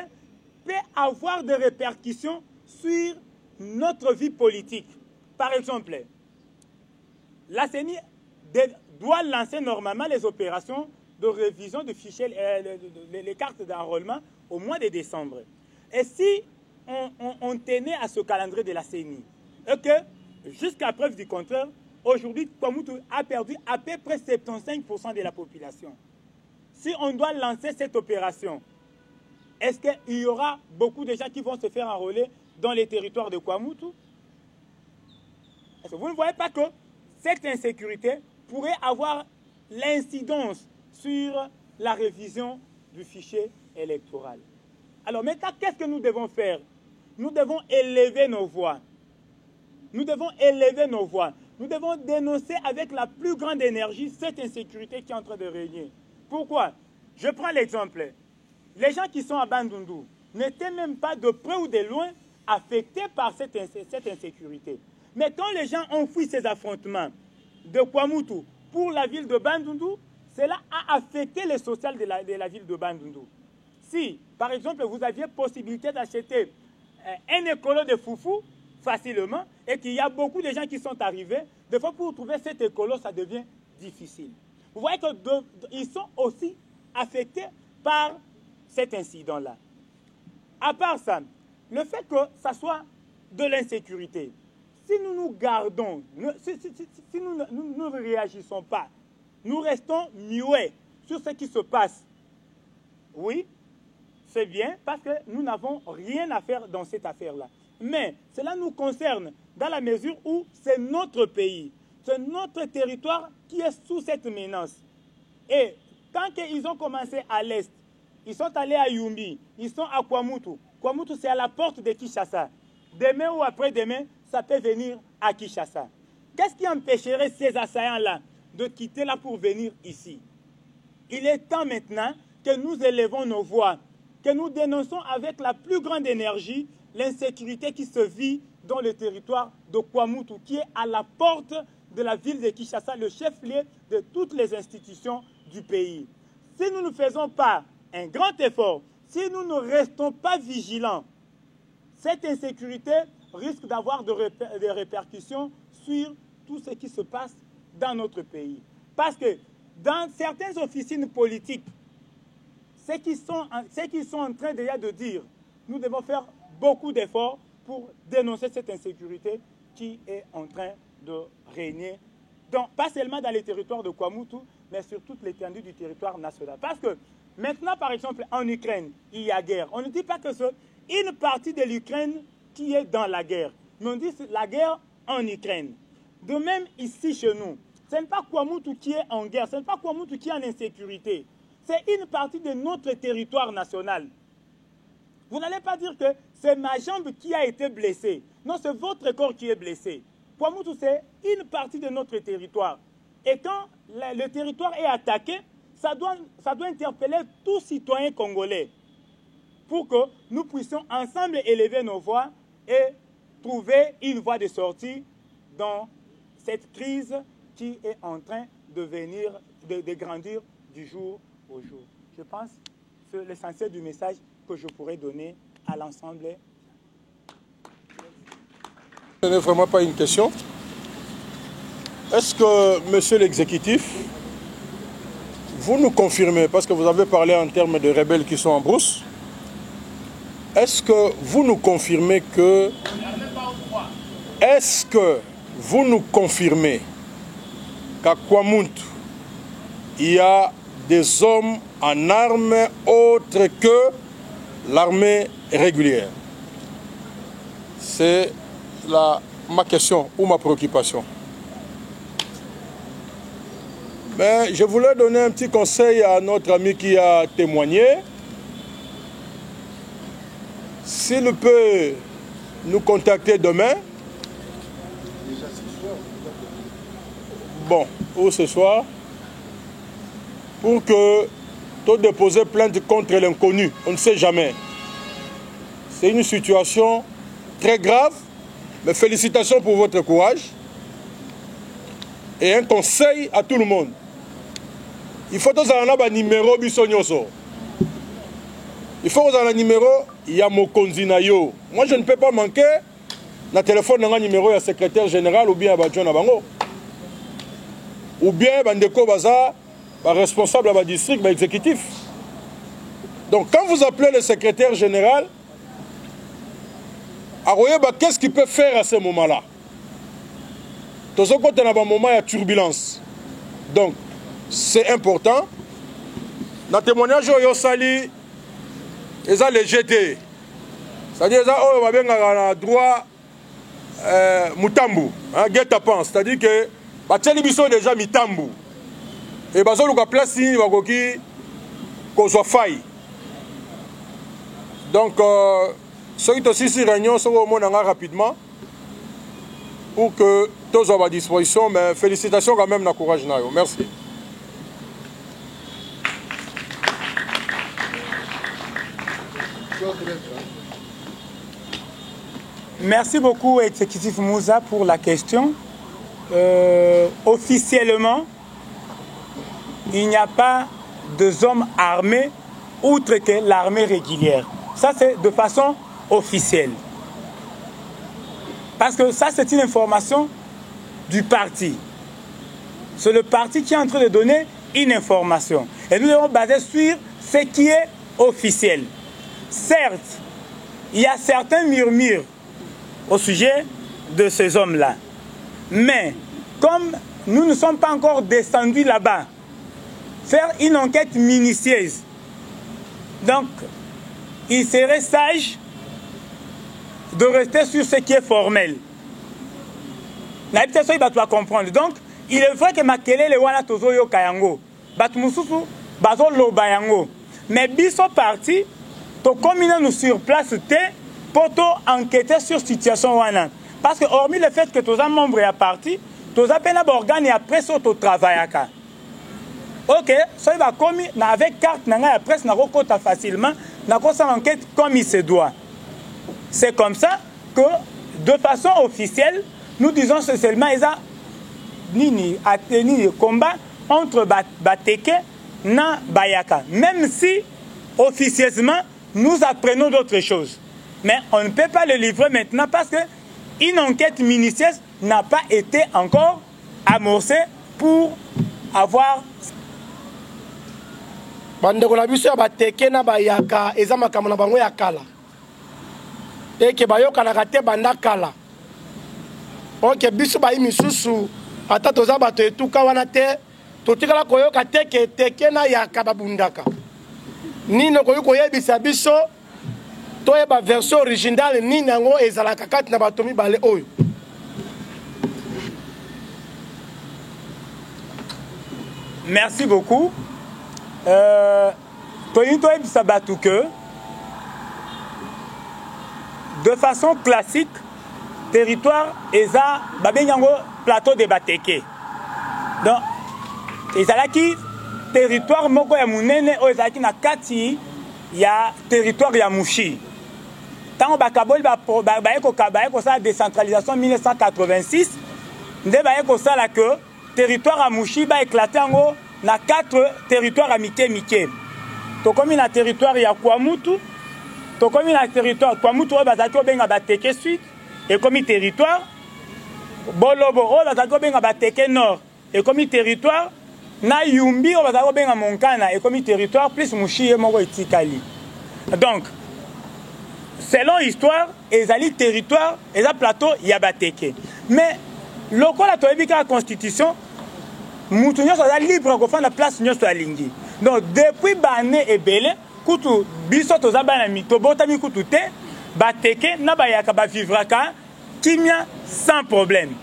peut avoir des répercussions sur notre vie politique. Par exemple, la CENI doit lancer normalement les opérations de révision de fichiers, les cartes d'enrôlement au mois de décembre. Et si on tenait à ce calendrier de la CENI, et que jusqu'à preuve du contraire, aujourd'hui, Kwamutu a perdu à peu près 75% de la population. Si on doit lancer cette opération, est-ce qu'il y aura beaucoup de gens qui vont se faire enrôler dans les territoires de Kwamutu? Est-ce que vous ne voyez pas que cette insécurité pourrait avoir l'incidence sur la révision du fichier électoral? Alors maintenant, qu'est-ce que nous devons faire? Nous devons élever nos voix. Nous devons élever nos voix. Nous devons dénoncer avec la plus grande énergie cette insécurité qui est en train de régner. Pourquoi? Je prends l'exemple. Les gens qui sont à Bandundu n'étaient même pas de près ou de loin affectés par cette insécurité. Mais quand les gens ont fui ces affrontements de Kwamutu pour la ville de Bandundu, cela a affecté le social de la ville de Bandundu. Si, par exemple, vous aviez possibilité d'acheter un écolo de foufou facilement et qu'il y a beaucoup de gens qui sont arrivés, des fois pour trouver cet écolo, ça devient difficile. Vous voyez qu'ils sont aussi affectés par cet incident-là. À part ça, le fait que ça soit de l'insécurité, si nous nous gardons, si nous ne réagissons pas, nous restons muets sur ce qui se passe, oui, c'est bien parce que nous n'avons rien à faire dans cette affaire-là. Mais cela nous concerne dans la mesure où c'est notre pays, c'est notre territoire qui est sous cette menace. Et tant qu'ils ont commencé à l'est, ils sont allés à Yumbi, ils sont à Kwamutu. Kwamutu, c'est à la porte de Kinshasa. Demain ou après-demain, ça peut venir à Kinshasa. Qu'est-ce qui empêcherait ces assaillants-là de quitter là pour venir ici? Il est temps maintenant que nous élevons nos voix, que nous dénonçons avec la plus grande énergie l'insécurité qui se vit dans le territoire de Kwamutu, qui est à la porte de la ville de Kinshasa, le chef-lieu de toutes les institutions du pays. Si nous ne faisons pas un grand effort, si nous ne restons pas vigilants, cette insécurité risque d'avoir des répercussions sur tout ce qui se passe dans notre pays. Parce que dans certaines officines politiques, ce qu'ils sont en train déjà de dire, nous devons faire beaucoup d'efforts pour dénoncer cette insécurité qui est en train de régner, pas seulement dans les territoires de Kwamutu, mais sur toute l'étendue du territoire national. Parce que maintenant, par exemple, en Ukraine, il y a guerre. On ne dit pas que c'est une partie de l'Ukraine qui est dans la guerre, mais on dit la guerre en Ukraine. De même, ici, chez nous, ce n'est pas Kwamutu qui est en guerre, ce n'est pas Kwamutu qui est en insécurité. C'est une partie de notre territoire national. Vous n'allez pas dire que c'est ma jambe qui a été blessée. Non, c'est votre corps qui est blessé. Kwamutu, c'est une partie de notre territoire. Et quand le territoire est attaqué, ça doit interpeller tous citoyens congolais pour que nous puissions ensemble élever nos voix et trouver une voie de sortie dans cette crise qui est en train de grandir du jour au jour. Je pense que c'est l'essentiel du message que je pourrais donner à l'ensemble. Ce n'est vraiment pas une question. Est-ce que, monsieur l'exécutif, vous nous confirmez, parce que vous avez parlé en termes de rebelles qui sont en brousse, est-ce que vous nous confirmez que... Est-ce que vous nous confirmez qu'à Kwamutu, il y a des hommes en armes autres que l'armée régulière? C'est ma question ou ma préoccupation. Mais je voulais donner un petit conseil à notre ami qui a témoigné. S'il peut nous contacter demain, bon, ou ce soir, pour que tu déposes plainte contre l'inconnu. On ne sait jamais. C'est une situation très grave, mais félicitations pour votre courage. Et un conseil à tout le monde. Il faut que vous ayez un numéro bisognoso. Il faut que vous ayez un numéro Yamokonzi na yo. Moi, je ne peux pas manquer le téléphone d'un numéro à secrétaire général ou bien à Badjon Abango. Ou bien Bandeko Baza, responsable à district, exécutif. Donc, quand vous appelez le secrétaire général, qu'est-ce qu'il peut faire à ce moment-là? Dans un côté, il y a un moment de turbulence. Donc, c'est important. Dans le témoignage, il y a les GT. C'est-à-dire qu'il y a un droit Mutambu, guet-apens. C'est-à-dire que les gens sont déjà Mitambu. Et ils ont la place qu'on soit faille. Donc, ceux qui sont ici réunion sont au monde rapidement pour que tous soient à disposition. Mais félicitations quand même, na courage. Merci. Merci beaucoup, exécutif Moussa, pour la question. Officiellement, il n'y a pas de hommes armés outre que l'armée régulière. Ça, c'est de façon officielle. Parce que ça, c'est une information du parti. C'est le parti qui est en train de donner une information. Et nous devons baser sur ce qui est officiel. Certes, il y a certains murmures au sujet de ces hommes-là. Mais, comme nous ne sommes pas encore descendus là-bas, faire une enquête minutieuse. Donc, il serait sage de rester sur ce qui est formel. La peut-être il va comprendre. Donc, il est vrai que Makelele wana tozo yo kayango. Batu mususu bazo loba yango. Mais biso parti to commune nous sur place te pour enquêter sur situation wana. Parce que hormis le fait que tous les membres à parti, tous les peine organes et après ça to travail aka. OK, ça il va comme avec carte nanga la presse na rekota facilement, na ko sa enquête comme il se doit. C'est comme ça que de façon officielle, nous disons seulement ils nini a tenu le combat entre Bateke na Bayaka. Même si officieusement nous apprenons d'autres choses. Mais on ne peut pas le livrer maintenant parce qu'une enquête minutieuse n'a pas été encore amorcée pour avoir... bandeko na biso ya Bateke na Bayaka eza makambo na bango ya kala eke bayokanaka te banda kala oke biso bayi misusu ata toza bato etuka wana te totikala koyoka te ke Teke na Yaka babundaka nini koyi koyebisa biso toyeba version originale nini yango ezalaka kati na bato mibale oyo. Merci beaucoup. De façon classique, territoire eza babenyango plateau de Bateke. Donc, ezalaki territoire moko ya munene o ezalaki na kati ya territoire ya Mushi. Tango bakaboli baye sa décentralisation 1986, nde baye kosala que territoire à Mushi ba éclaté yango na 4 territoires à mike. To komi na territoire ya Kwamutu, to komi na territoire Kwamutu o bazaki obenga Bateke Sud, et komi territoire Bolobo o bazaki obenga Bateke Nord, et komi territoire na Yumbi o bazaki obenga Monkana, et komi territoire plus Mushi e moko etikali. Donc selon histoire, ezali territoire, eza plateau ya Bateke. Mais lokola toyebika la constitution, mutu nyonso aza libre kofanda la place nyonso alingi. Donc depuis bane ebele kutu biso toza bana mitobotami kutu te Bateke na Bayaka ba vivraka kimia sans problème.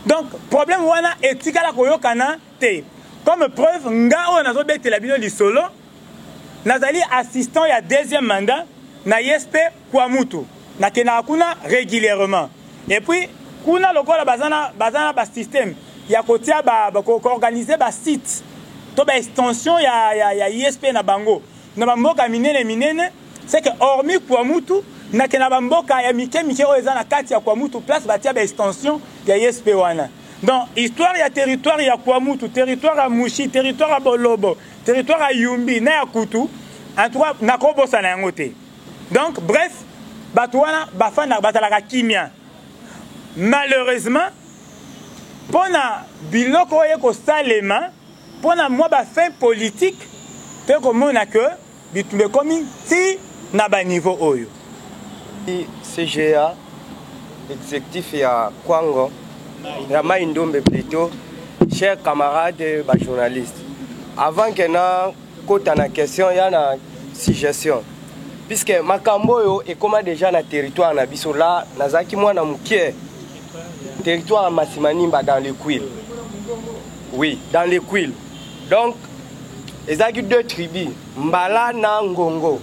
Donc problème wana etikala koyokana te. Comme preuve nga o nazo betela bino lisolo nazali assistant ya deuxième mandat na ISP Kwamutu na kena kuna régulièrement. Et puis kuna lokola bazana ba système ya kotia ba organiser ba site to ba extension ya ISP na bango na bamboka minene c'est que hormis Kwamutu na kena bamboka ya mike o ezana kati ya Kwamutu place batia ba extension ya ISP wana. Donc histoire ya territoire ya Kwamutu, territoire à Mushi, territoire à Bolobo, territoire à Yumbi na ya Kutu en tout cas na kobosa na yango te. Donc bref batwana bafana batalaka kimia. Malheureusement, pour na biloko yeko salema, pour na moi ba fin politique, te komona que bitumbe komi ti na ba niveau oyo. CGA exécutif ya Kwango, ya Maindombe plutôt, chers camarades ba journalistes. Avant que na kota na question ya na suggestion. Puisque makambo yo est comme déjà na territoire na biso là, nazaki mwana mukie. Territoire à Massimanimba dans les Kouil. Oui, dans les Kouil. Donc, il y a deux tribus, Mbala na Ngongo.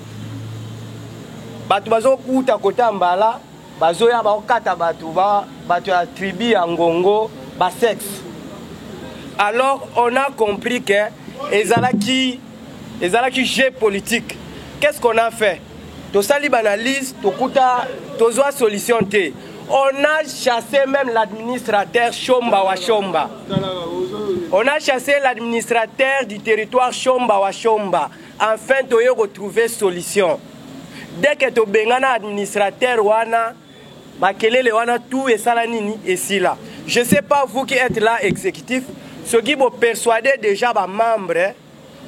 Batu bazo kuta kota Mbala, bazo ya ba okata batu ya tribu ya Ngongo, ba sexe. Alors, on a compris que ezalaki jeu politique. Qu'est-ce qu'on a fait? To sali banalise, to kuta, to zoa solution te. On a chassé même l'administrateur Chomba wa Chomba. On a chassé l'administrateur du territoire Chomba wa Chomba. Enfin, tu as retrouvé solution. Dès que tu as un administrateur, wana, makelele wana tout et salanini et si là. Je ne sais pas vous qui êtes là exécutif, ce qui vous persuader déjà les membres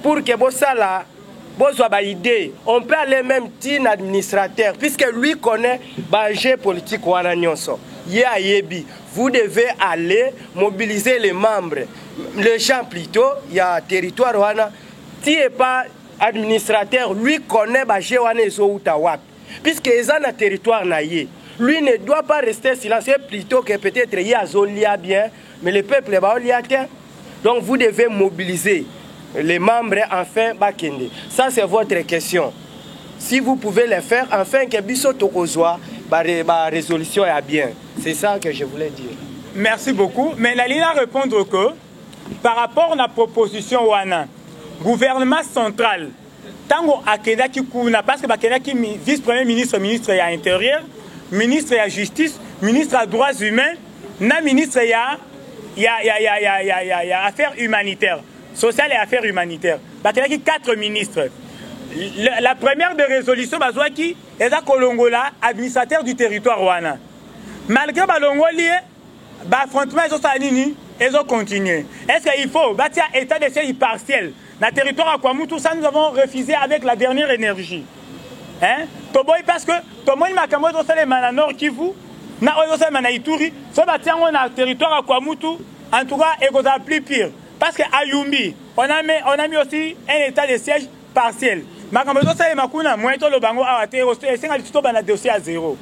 pour que vous là. Idée. On peut aller même tin administrateur puisque lui connaît le politique wana nyonso. Vous devez aller mobiliser les membres, les gens plutôt, il y a territoire wana. Si n'est pas administrateur, lui connaît le wana wapi. Puisque ils ont un territoire naïe. Lui ne doit pas rester silencieux plutôt que peut-être il y a zolia bien, mais le peuple est pas. Donc vous devez mobiliser les membres enfin bakende. Ça c'est votre question. Si vous pouvez le faire, enfin que biso tokozwa ba résolution est bien. C'est ça que je voulais dire. Merci beaucoup. Mais la ligne à répondre que par rapport à la proposition wana, gouvernement central, tango akeda ki kuna parce que bakenda ki vice-premier ministre, ministre ya intérieur, ministre ya justice, ministre à droits humains, na ministre ya il y a affaires humanitaires, sociales et affaires humanitaires. Il y a 4 ministres. La première de résolution, qui est à Kolongola, administrateur du territoire Rwanda. Malgré Balongoli, l'affrontement, ils ont continué. Est-ce qu'il faut bâtir un état de siège partiel dans le territoire à Kwamou? Tout ça, nous avons refusé avec la dernière énergie. Hein? Parce que tout le monde m'a dit Nord Kivu, na Ituri, ce bâtiment dans le territoire à Kwamutu, en tout cas, il est plus pire. Parce qu'à Yumbi, on a mis aussi un état de siège partiel. Mais quand on a Makuna, moi, le bango a été un dossier à 0.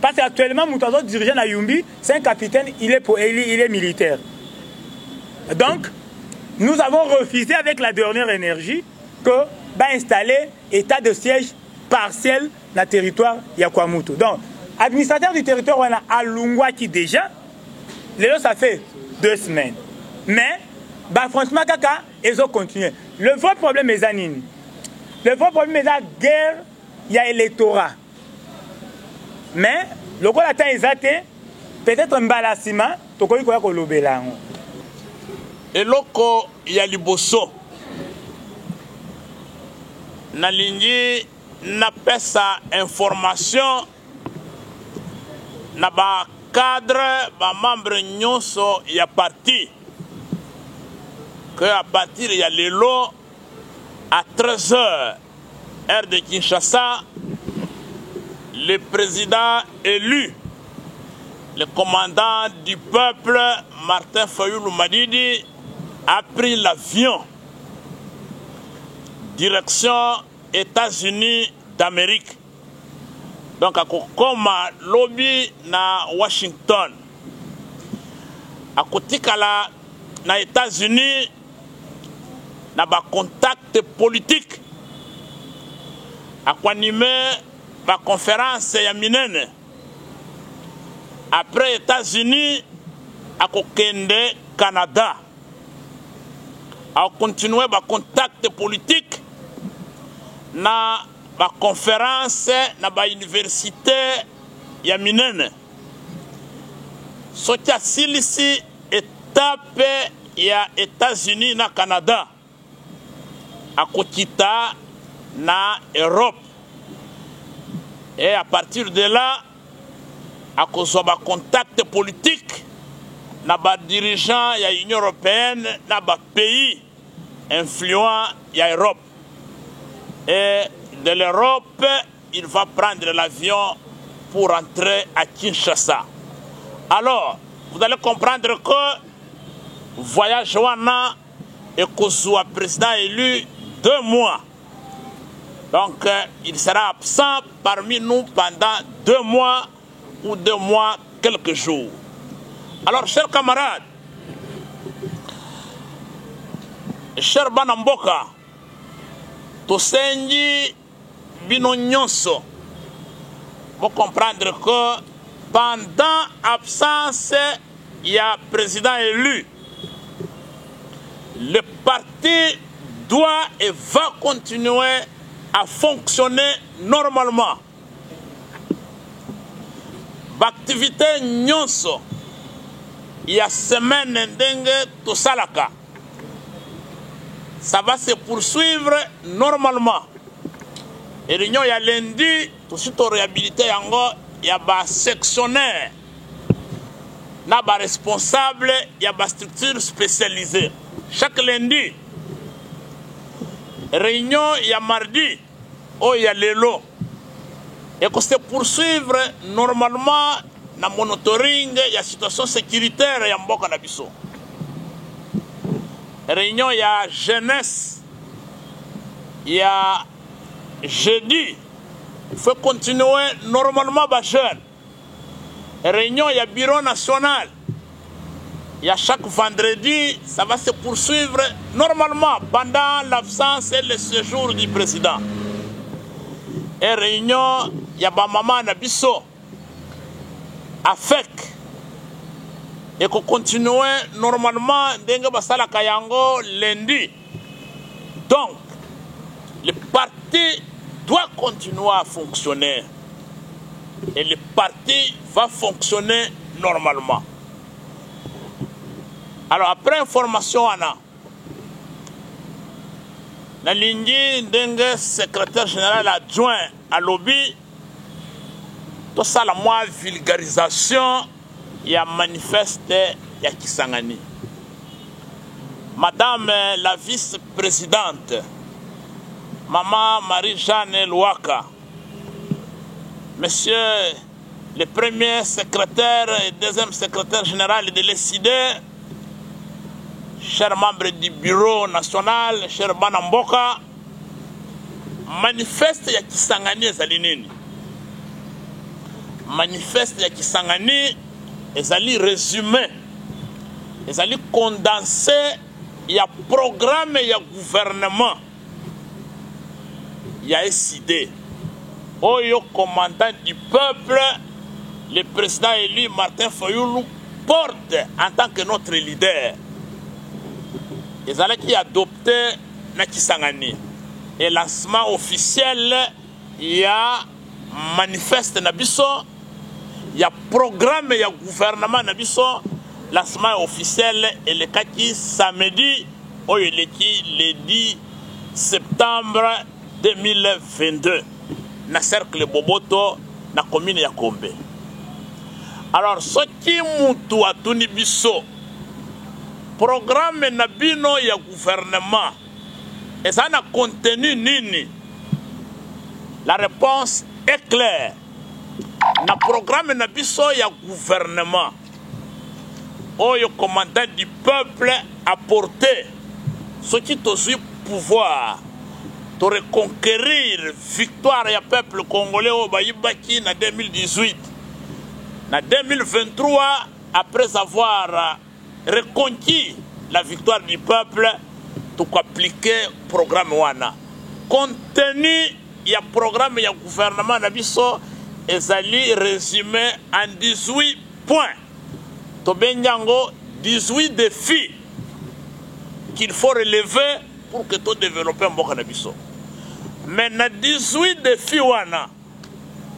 Parce qu'actuellement, Moutazo, dirigeant à Yumbi, c'est un capitaine, il est militaire. Donc, nous avons refusé avec la dernière énergie que installer état de siège partiel dans le territoire Yakwamutu. Donc, administrateur du territoire, on a Alungwa qui déjà, ça fait 2 semaines. Mais, franchement, ils ont continué. Le vrai problème est Zanine. Le vrai problème est la guerre, il y a l'électorat. Mais, le coup de est peut-être un balassement, tu connais quoi que l'obéla. Et loko ya liboso na lingi na pesa information na ba cadre ba membre nyonso ya parti que à partir ya lelo à 13h heure de Kinshasa le président élu le commandant du peuple Martin Fayulu Madidi a pris l'avion direction États-Unis d'Amérique. Donc à Kokoma lobby na Washington. À côté kala na États-Unis na ba contact politique. À quoi animer ba conférence ya minene. Après États-Unis à Kokende Canada. À continuer ba contact politique na ba conférence na ba université ya minene. Sotia silisi étape ya États-Unis na Canada. À Kokita na Europe. Et à partir de là, à cause de contact politique, na ba dirigeant ya Union européenne, na ba pays influents ya Europe. Et de l'Europe, il va prendre l'avion pour entrer à Kinshasa. Alors, vous allez comprendre que voyage wana et que soit président élu 2 mois. Donc, il sera absent parmi nous pendant 2 mois ou 2 mois, quelques jours. Alors, chers camarades, chers Banamboka, Tosenji Bino Nyonso, vous comprendre que pendant l'absence, il y a président élu. Le parti doit et va continuer à fonctionner normalement. L'activité Nyonso, il y a semaine dengue to salaka. Ça va se poursuivre normalement. Et l'union, il y a lundi, tout de suite réhabilité, il y a des sectionnaires, il y a des responsables, il y a des structures spécialisées. Chaque lundi, réunion, il y a mardi, oh, il y a l'élo. Et que se poursuivre normalement dans le monitoring, il y a situation sécuritaire, il y a Mboka Nabiso. Réunion, il y a jeunesse, il y a jeudi, il faut continuer normalement, les jeunes. Réunion, il y a bureau national, il y a chaque vendredi, ça va se poursuivre normalement pendant l'absence et le séjour du président. Et réunion, il y a maman Nabiso, AFEC. Et qu'on continue normalement dengue basala kayango lundi. Donc, le parti doit continuer à fonctionner. Et le parti va fonctionner normalement. Alors après information wana nalingi ndenge secrétaire général adjoint à lobby tout ça la moi vulgarisation ya manifeste ya Kisangani. Madame la vice-présidente Maman Marie-Jeanne Louaka, Monsieur le premier secrétaire et deuxième secrétaire général de l'ECID, chers membres du bureau national, chers Banamboka, manifeste ya Kisangani ezali nini? Manifeste ya Kisangani ezali résumé, ezali condensé ya programme ya gouvernement ya SID. Oyo commandant du peuple, le président élu Martin Fayoulou porte en tant que notre leader. Ezali qui adopté na Kisangani. Et lancement officiel ya manifeste na biso, ya programme ya gouvernement na biso, lancement officiel et le kaki samedi oyo le 10 septembre 2022 na cercle Boboto na commune ya Kombe. Alors ce qui mutu atuni biso programme na bino ya gouvernement et ça na contenu nini? La réponse est claire. Na programme na biso ya gouvernement oyo commandant du peuple a porté ce qui tozui pouvoir de reconquérir victoire ya peuple congolais au Bayibaki na 2018 na 2023 après avoir reconquis la victoire du peuple tout appliquer programme wana contenu ya programme ya gouvernement na biso ezali résumé en 18 points. Tobenyango 18 défis qu'il faut relever pour que tout développer un bon cannabis. Maintenant 18 défis wana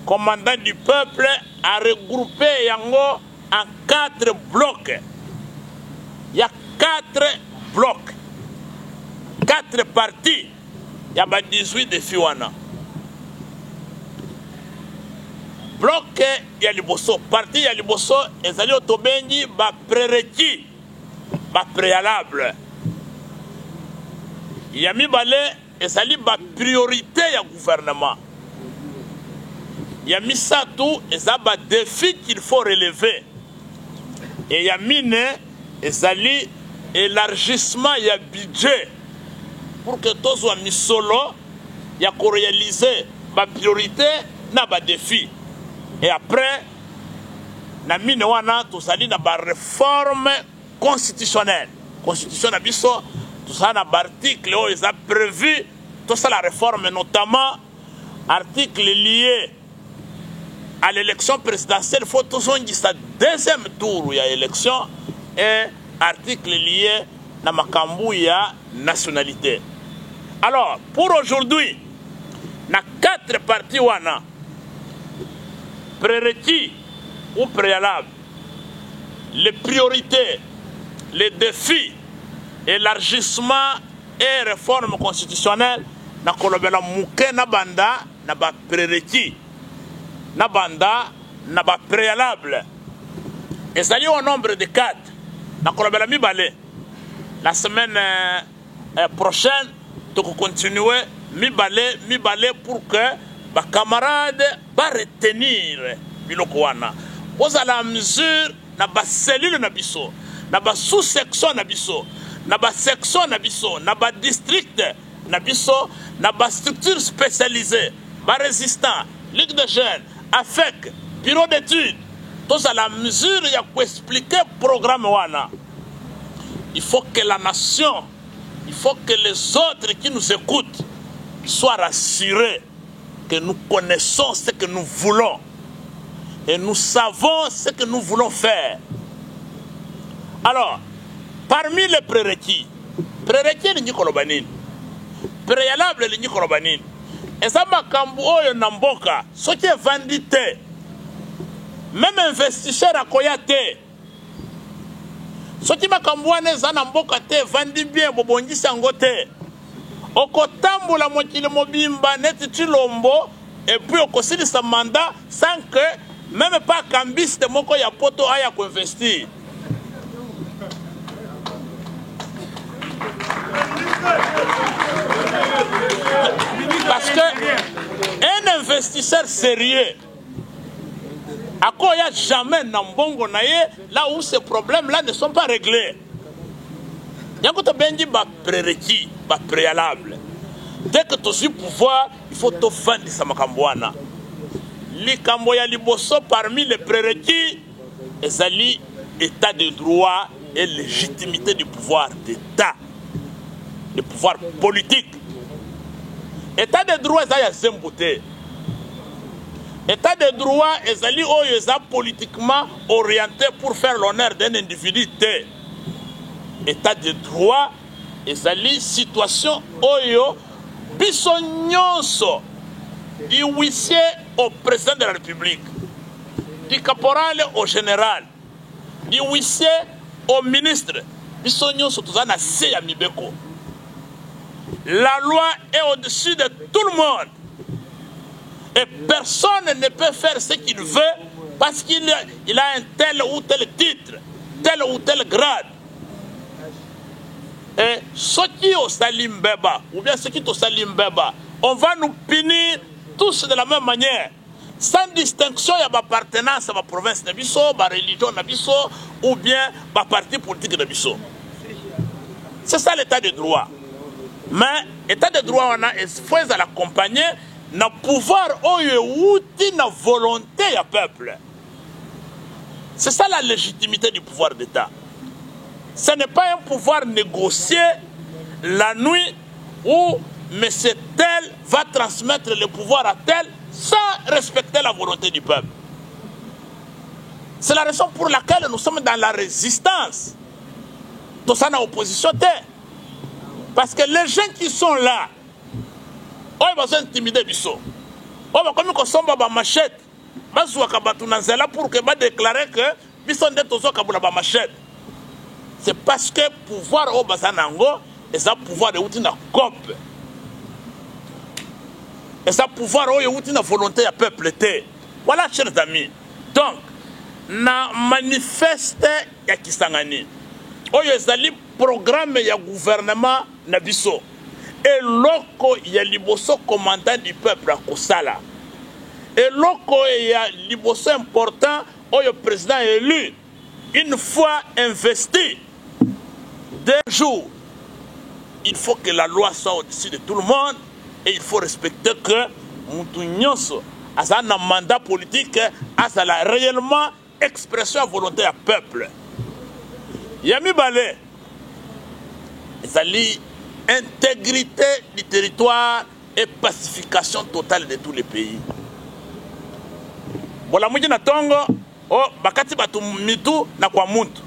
commandant du peuple a regroupé yango en 4 blocs. Il y a 4 blocs, 4 parties. Il y a 18 défis wana. Bloc ya liboso, parti ya liboso ezali otobengi ba prérequis, ba préalable. Ya mibale ezali ba priorité ya gouvernement. Ya misatu ezali ba défi qu'il faut relever. Et ya mine ezali élargissement ya budget pour que tous soient mis solo ya ko réaliser ba priorité na ba défi. Et après, na mine wana tozali na ba réforme constitutionnelle. Constitution na biso, tout ça na ba article oyo eza prévu, tout ça la réforme notamment article lié à l'élection présidentielle, faut tozongi sa deuxième tour ya élection et article lié na makambu ya nationalité. Alors, pour aujourd'hui, na 4 parties wana prérequis ou préalables, les priorités, les défis, élargissement et réforme constitutionnelle, na kolobela muke na banda na ba prérequis, na banda na ba préalable. Et ça y est au nombre de 4. Na kolobela mibale. La semaine prochaine, tu continuer mibale pour que ba camarades ba retenir biloko wana. Vous à la mesure na ba cellule na biso, na ba sous-section na biso, na ba section na biso, na ba district na biso, na ba structure spécialisée, ba résistant, ligue de jeunes, AFEC, bureau d'études. Tous à la mesure il y a pour expliquer programme wana. Il faut que la nation, il faut que les autres qui nous écoutent soient rassurés que nous connaissons ce que nous voulons et nous savons ce que nous voulons faire. Alors, parmi les prérequis, prérequis ni kolobanini, préalable ni kolobanini, et ça makambu oyo namboka, ce qui est vandité, même investisseur à koyate, soki makambo wana eza na mboka te evandi bien bobongisi yango te okotambola mokili mobimba neti Tshilombo epuis okosilisa mandat sans que même pas kambiste moko ya poto aya koinvestir. Parce que un investisseur sérieux akoya jamais na mbongo na ye là où ces problèmes là ne sont pas réglés. Yango to benji ba prérequis, ba préalable. Dès que tu as pouvoir, il faut te vendre sa makambwana. Likambo ya liboso parmi les prérequis, ezali état de droit et légitimité du pouvoir d'État, le pouvoir politique. État de droit ezali ya zembote. État de droit ezali oyo eza politiquement orienté pour faire l'honneur d'un individu. État de droit ezali situation oyo biso nyonso du huissier au président de la République, du caporal au général, du huissier au ministre, biso nyonso toza na se ya mibeko. La loi est au-dessus de tout le monde. Et personne ne peut faire ce qu'il veut parce qu'il a un tel ou tel titre, tel ou tel grade. Et ceux qui ont salim beba, ou bien ceux qui ont salim beba, on va nous punir tous de la même manière. Sans distinction, il y a ma appartenance à ma province de Bisso, ma religion de Bisso, ou bien ma parti politique de Bisso. C'est ça l'état de droit. Mais l'état de droit, il faut l'accompagner. Na pouvoir outi na volonté ya peuple. C'est ça la légitimité du pouvoir d'État. Ce n'est pas un pouvoir négocié la nuit où M. tel va transmettre le pouvoir à tel sans respecter la volonté du peuple. C'est la raison pour laquelle nous sommes dans la résistance. Tout ça dans l'opposition. Parce que les gens qui sont là, ils vont intimider biso. Ils vont comme somba ba machette. Bazwa kabatu na nzela pour que ba déclarer que biso ndeto zo kabula ba machette. C'est parce que pouvoir au bazanango et ça pouvoir de outi na cop. Et ça pouvoir au outi na volonté ya peuple té. Voilà chers amis. Donc na manifeste ya Kisangani. Oyo ezali programme ya gouvernement na biso. Et loko ya liboso commandant du peuple à Kosala. Et loko ya liboso important où le président élu, une fois investi, 2 jours, il faut que la loi soit au-dessus de tout le monde et il faut respecter que Moutounyoso a un mandat politique, a la réellement expression à volonté à peuple. Yami Balé, Zali, intégrité du territoire et pacification totale de tous les pays. Voilà, mouji na tongo, oh, bakati batu mitu na kwa muntu.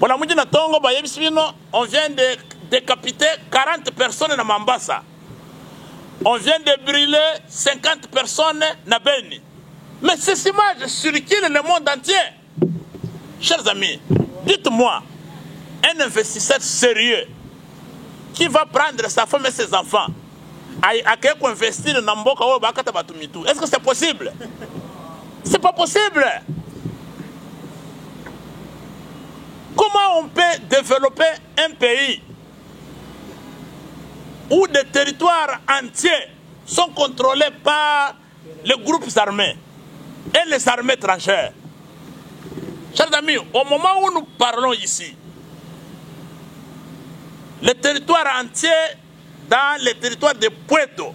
Voilà, mouji na tongo, ba yebisino, on vient de décapiter 40 personnes na Mambasa. On vient de brûler 50 personnes na Beni. Mais ces images circulent le monde entier. Chers amis, dites-moi, un investisseur sérieux qui va prendre sa femme et ses enfants à investir dans Mboka ou Bakata Batumitu. Est-ce que c'est possible? C'est pas possible. Comment on peut développer un pays où des territoires entiers sont contrôlés par les groupes armés et les armées étrangères? Chers amis, au moment où nous parlons ici, les territoires entiers dans les territoires de Puerto,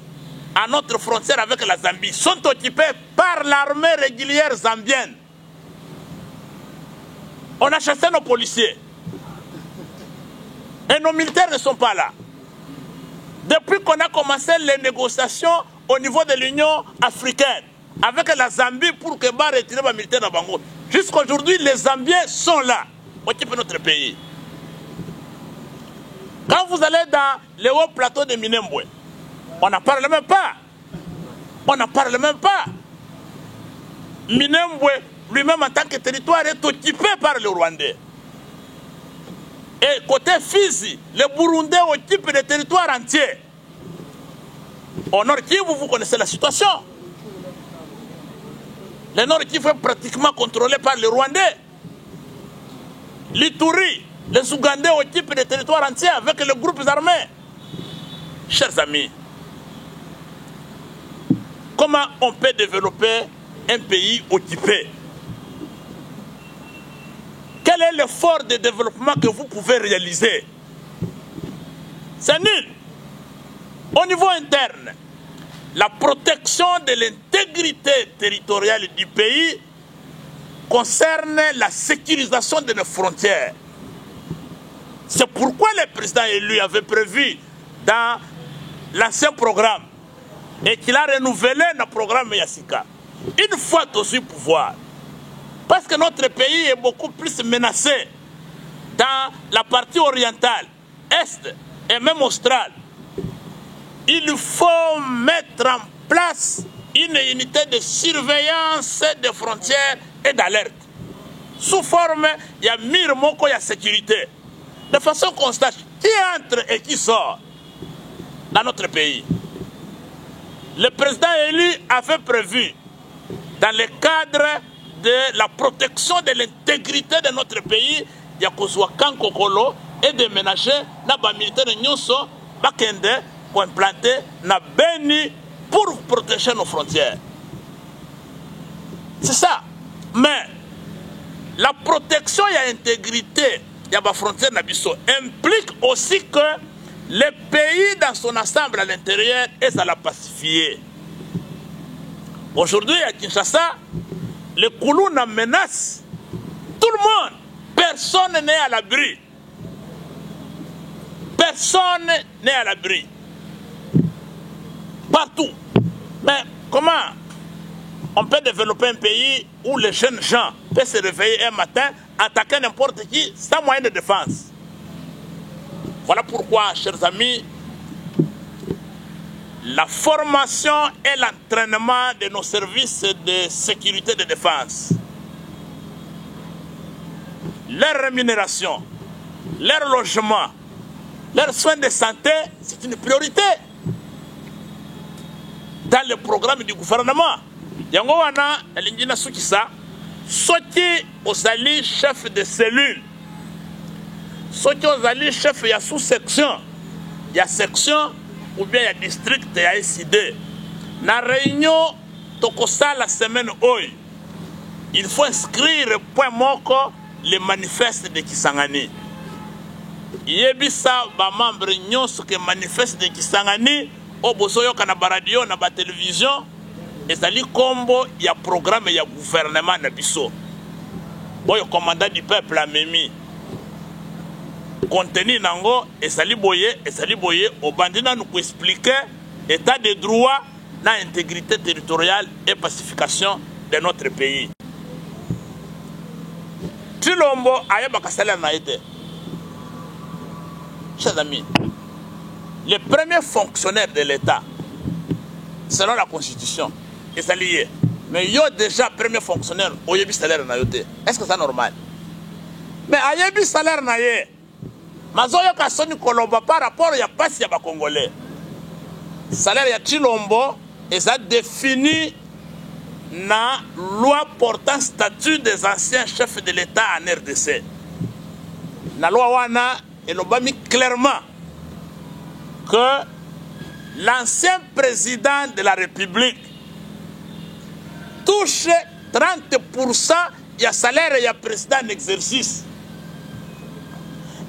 à notre frontière avec la Zambie, sont occupés par l'armée régulière zambienne. On a chassé nos policiers. Et nos militaires ne sont pas là. Depuis qu'on a commencé les négociations au niveau de l'Union africaine, avec la Zambie pour que va retirer les militaires de Bango, jusqu'à aujourd'hui, les Zambiens sont là, occupent notre pays. Quand vous allez dans les hauts plateaux de Minembwe, on n'en parle même pas. On n'en parle même pas. Minembwe, lui-même en tant que territoire, est occupé par les Rwandais. Et côté Fizi, les Burundais occupent des territoires entiers. Au Nord Kivu, vous connaissez la situation. Le Nord Kivu est pratiquement contrôlé par les Rwandais. L'Ituri, les Ougandais occupent des territoires entiers avec les groupes armés. Chers amis, comment on peut développer un pays occupé? Quel est l'effort de développement que vous pouvez réaliser? C'est nul. Au niveau interne, la protection de l'intégrité territoriale du pays concerne la sécurisation de nos frontières. C'est pourquoi le président élu avait prévu dans l'ancien programme et qu'il a renouvelé le programme Yassika. Une fois au pouvoir, parce que notre pays est beaucoup plus menacé dans la partie orientale, est et même australe. Il faut mettre en place une unité de surveillance des frontières et d'alerte. Sous forme, il y a mire moko, il y a sécurité. De façon constante, qui entre et qui sort dans notre pays. Le président élu avait prévu, dans le cadre de la protection de l'intégrité de notre pays, il y a Kankokolo et déménager les militaires Nyonso, Bakende, pour implanter na Beni pour protéger nos frontières. C'est ça. Mais la protection et l'intégrité de la frontière Nabiso implique aussi que le pays dans son ensemble à l'intérieur est à la pacifier. Aujourd'hui à Kinshasa, le Koulouna menace tout le monde. Personne n'est à l'abri. Personne n'est à l'abri. Partout. Mais comment on peut développer un pays où les jeunes gens peuvent se réveiller un matin, attaquer n'importe qui sans moyen de défense? Voilà pourquoi, chers amis, la formation et l'entraînement de nos services de sécurité et de défense, leur rémunération, leur logement, leurs soins de santé, c'est une priorité dans le programme du gouvernement. Yango wana elingina sukisa soki ozali chef de cellule, soki ozali chef ya sous-section, ya section ou bien ya district ya SID, na réunion tokosa la semaine oyo, il faut inscrire point moko le manifeste de Kisangani. Yebisa ba membre nyonso ke manifeste de Kisangani o bosoyo kana baradio na ba télévision ezali kombo ya programme ya gouvernement na biso. Oyo commandant du peuple amemi. Contenu nango ezali boye obandina nous expliquer état de droit na intégrité territoriale et pacification de notre pays. Chilombo ayeba kasala na été. Chers amis, les premiers fonctionnaires de l'État, selon la Constitution, est lié. Mais il y a déjà premier fonctionnaire, au yebi salaire na yote. Est-ce que c'est normal? Mais à yebi salaire na ye, mazoyo kasoni kolomba par rapport à pasi ya ba Congolais. Salaire ya Chilombo est défini na loi portant statut des anciens chefs de l'État en RDC. La loi wana elle a mis clairement que l'ancien président de la République touche 30% du salaire du président en exercice.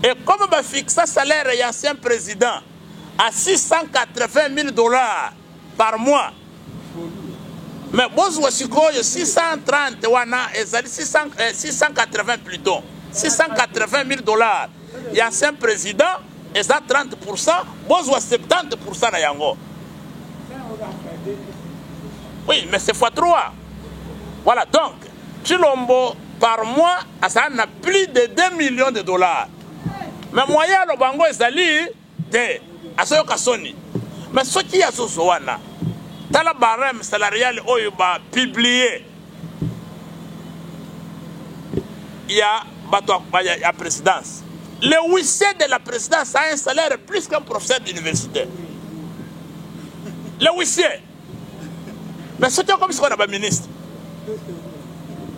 Et comme on fixe le salaire de l'ancien président à $680 000 par mois, mais bon, c'est 630 wana, 680 plutôt, $680 000. L'ancien président est à 30%, bon, 70% na yango. Oui, mais c'est x3. Voilà, donc, Chilombo, par mois, ça a plus de $2 millions. Mais moyen, le bango est allé, à ce que mais ce qui est ce soana, dans la barème salariale, publié, il y a la présidence. le huissier de la présidence a un salaire plus qu'un professeur d'université. Le huissier. Mais c'est comme si on avait un ministre.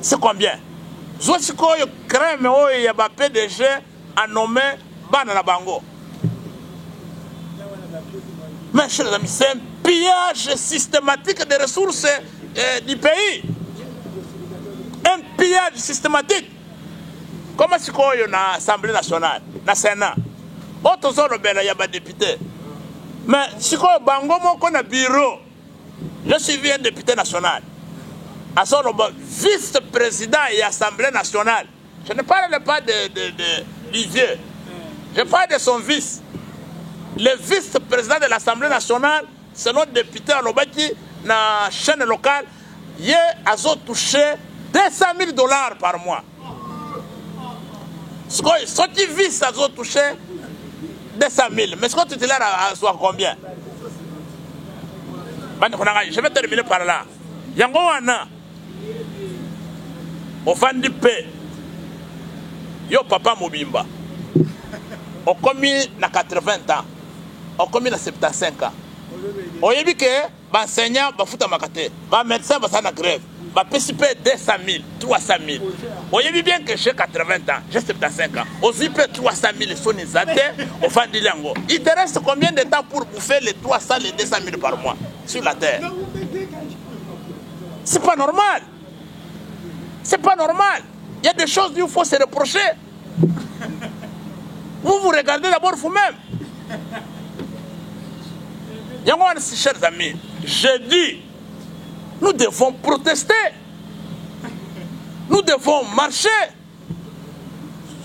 C'est combien? Si on crée un PDG à nommer Banana Bango. Mais chers amis, c'est un pillage systématique des ressources du pays. Un pillage systématique. Comment est-ce qu'on y a dans l'Assemblée nationale, dans le Sénat? Autres zones, il y a des députés. Mais si on a un bureau, je suis un député national. À son vice-président et Assemblée nationale. Je ne parle pas de vieux. Je parle de son vice. Le vice-président de l'Assemblée nationale, c'est notre député à l'Obaki, dans la chaîne locale, il a touché $200 000 par mois. Ce qui vice a touché 200 000. Mais ce que tu as soit combien? Je vais terminer par là. Yango wana ofandi pe yo papa Mobimba on commis na 80 ans on commis na 75 ans oyebi ke ba enseignant ba futa makate ba médecin ba sana grève ba participer 200 000 300 000 oyebi bien que j'ai 80 ans j'ai 75 ans aussi peut 300 000 soni zate ofandi lango il te reste combien de temps pour bouffer les 300 les 200 000 par mois sur la terre? C'est pas normal. C'est pas normal. Il y a des choses qu'il faut se reprocher. Vous regardez d'abord vous-même. Chers amis, je dis, nous devons protester. Nous devons marcher.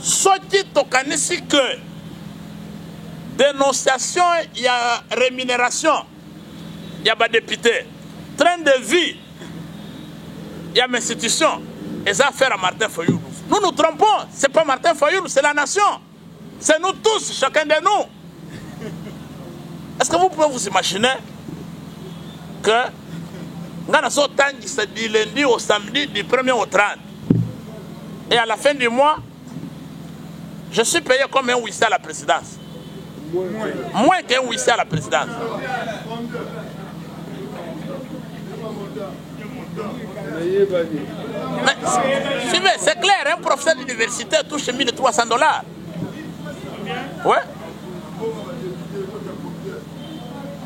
Ce qui est ici que dénonciation, il y a rémunération, il y a des députés. Train de vie, il y a une institution. Et ça affaire à Martin Fayoulou. Nous nous trompons. Ce n'est pas Martin Fayoulou, c'est la nation. C'est nous tous, chacun de nous. Est-ce que vous pouvez vous imaginer que c'est du lundi au samedi, du 1er au 30. Et à la fin du mois, je suis payé comme un huissier à la présidence. Moins qu'un huissier à la présidence. Mais c'est clair, un professeur d'université touche $1 300. Ouais.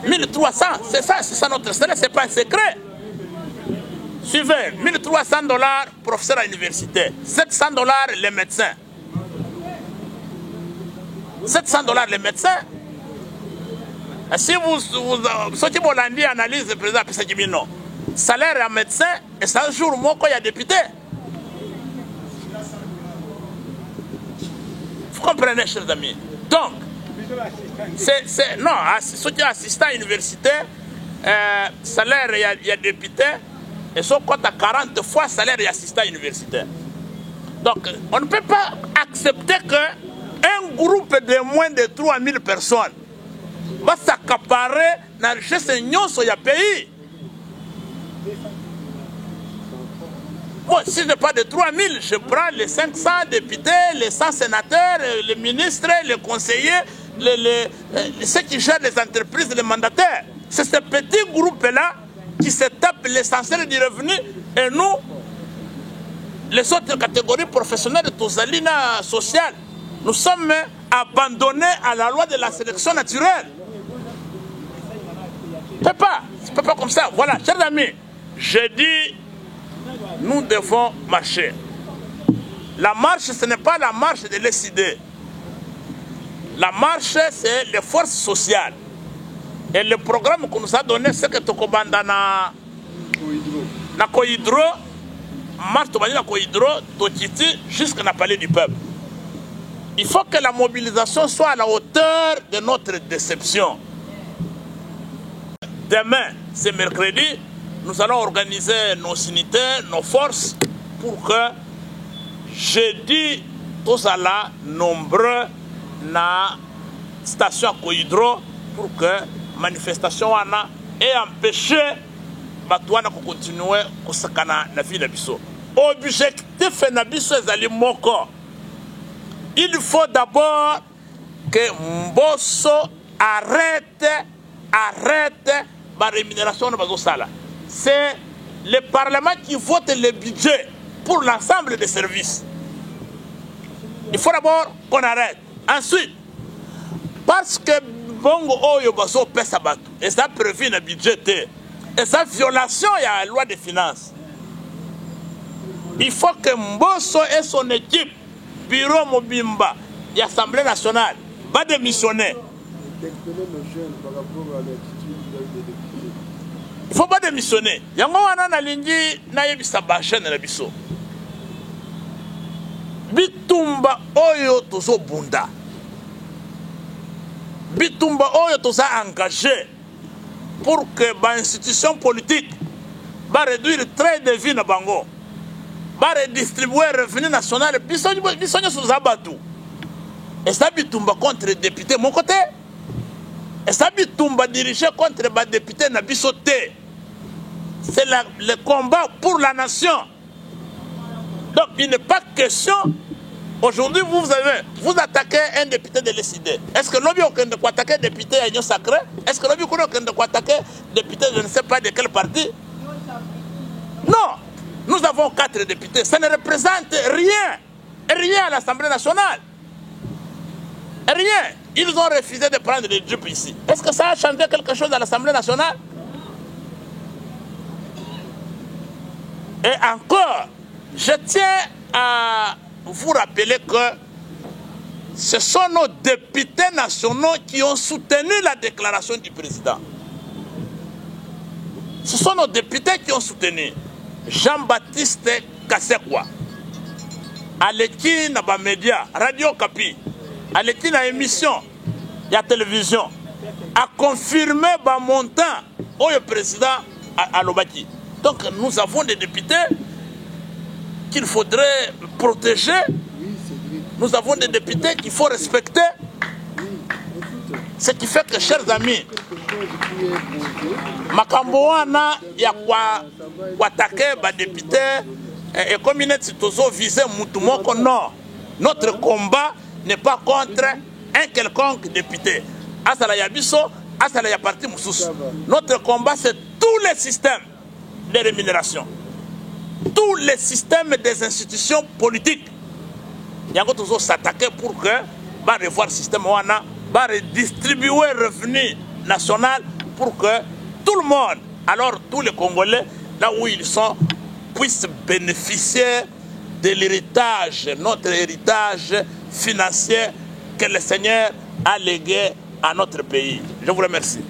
1 300, c'est ça notre salaire, c'est pas un secret. Suivez, $1 300 professeur à l'université, $700 les médecins. $700 les médecins. Si vous sortez mon lundi analyse le président Pisakimino, salaire à médecin et 100 jours moi quand il y a député. Vous comprenez, chers amis. Donc, non, ceux qui sont assistants à l'université, salaire il y a député, et son compte à 40 fois salaire et assistant universitaire. Donc, on ne peut pas accepter qu'un groupe de moins de 3000 personnes va s'accaparer dans la richesse sur le pays. Bon, si je n'ai pas de 3000, je prends les 500 députés, les 100 sénateurs, les ministres, les conseillers, ceux qui gèrent les entreprises, les mandataires. C'est ce petit groupe-là qui se tape l'essentiel du revenu et nous, les autres catégories professionnelles de Tosalina sociale, nous sommes abandonnés à la loi de la sélection naturelle. Ce n'est pas comme ça. Voilà, chers amis, je dis, nous devons marcher. La marche, ce n'est pas la marche de l'SID. La marche, c'est les forces sociales. Et le programme qu'on nous a donné, c'est que Tokobanda na Kohidro, marche na Kohidro, Tokiti, jusqu'à la palais du peuple. Il faut que la mobilisation soit à la hauteur de notre déception. Demain, c'est mercredi, nous allons organiser nos unités, nos forces, pour que jeudi, tous à la nombreux na station Kohidro, pour que manifestation wana et empêcher batouana de continuer à na vie de biso. Objectif na biso ezali moko. il faut d'abord que Mbosso arrête la rémunération de Bazosala. C'est le Parlement qui vote le budget pour l'ensemble des services. Il faut d'abord qu'on arrête. Ensuite, parce que Bongo Oyo Bazo pesa batu, et ça prévu le budget, et ça violation il y a la loi des finances. Il faut que Mbosso et son équipe, Bureau Mobimba, l'Assemblée nationale, va démissionner. Il ne faut pas démissionner. Il y a un lingi na yebisa ba chaîne na biso. Bitumba oyo tozo bunda. Bitumba oyo toza engagé pour que l'institution politique va réduire le train de vie na bango. Va redistribuer le revenu national. Bisonyo sous abatu. Et ça bitumba contre les députés mon côté. Et ça bitumba dirigé contre les députés na bisoté. C'est le combat pour la nation. Donc il n'est pas question. Aujourd'hui vous attaquez un député de l'ECD. Est-ce que l'objet aucun de quoi attaquer un député à Union Sacrée? Est-ce que l'objet aucun de quoi attaquer un député de je ne sais pas de quel parti? Non. Nous avons 4 députés. Ça ne représente rien à l'Assemblée nationale. Rien. Ils ont refusé de prendre les jupes ici. Est-ce que ça a changé quelque chose à l'Assemblée nationale? Et encore, je tiens à vous rappeler que ce sont nos députés nationaux qui ont soutenu la déclaration du président. Ce sont nos députés qui ont soutenu. Jean-Baptiste Kassekwa, Aleki na ba média, Radio Kapi, Aleki na émission, il y a télévision, a confirmé ba montant au président à Lobaki. Donc nous avons des députés qu'il faudrait protéger. Nous avons des députés qu'il faut respecter. Ce qui fait que, chers amis, Makamboana, il y a quoi attaquer les députés et comme il est visé Moutoumoko, non. Notre combat n'est pas contre un quelconque député. Asala Yabiso, Asala Yaparti Moussous. Notre combat, c'est tous les systèmes de rémunération. Tous les systèmes des institutions politiques. Il y a toujours s'attaquer pour que, va revoir le système Wana, va redistribuer le revenu national pour que tout le monde, alors tous les Congolais, là où ils sont, puissent bénéficier de l'héritage, notre héritage financier que le Seigneur a légué à notre pays. Je vous remercie.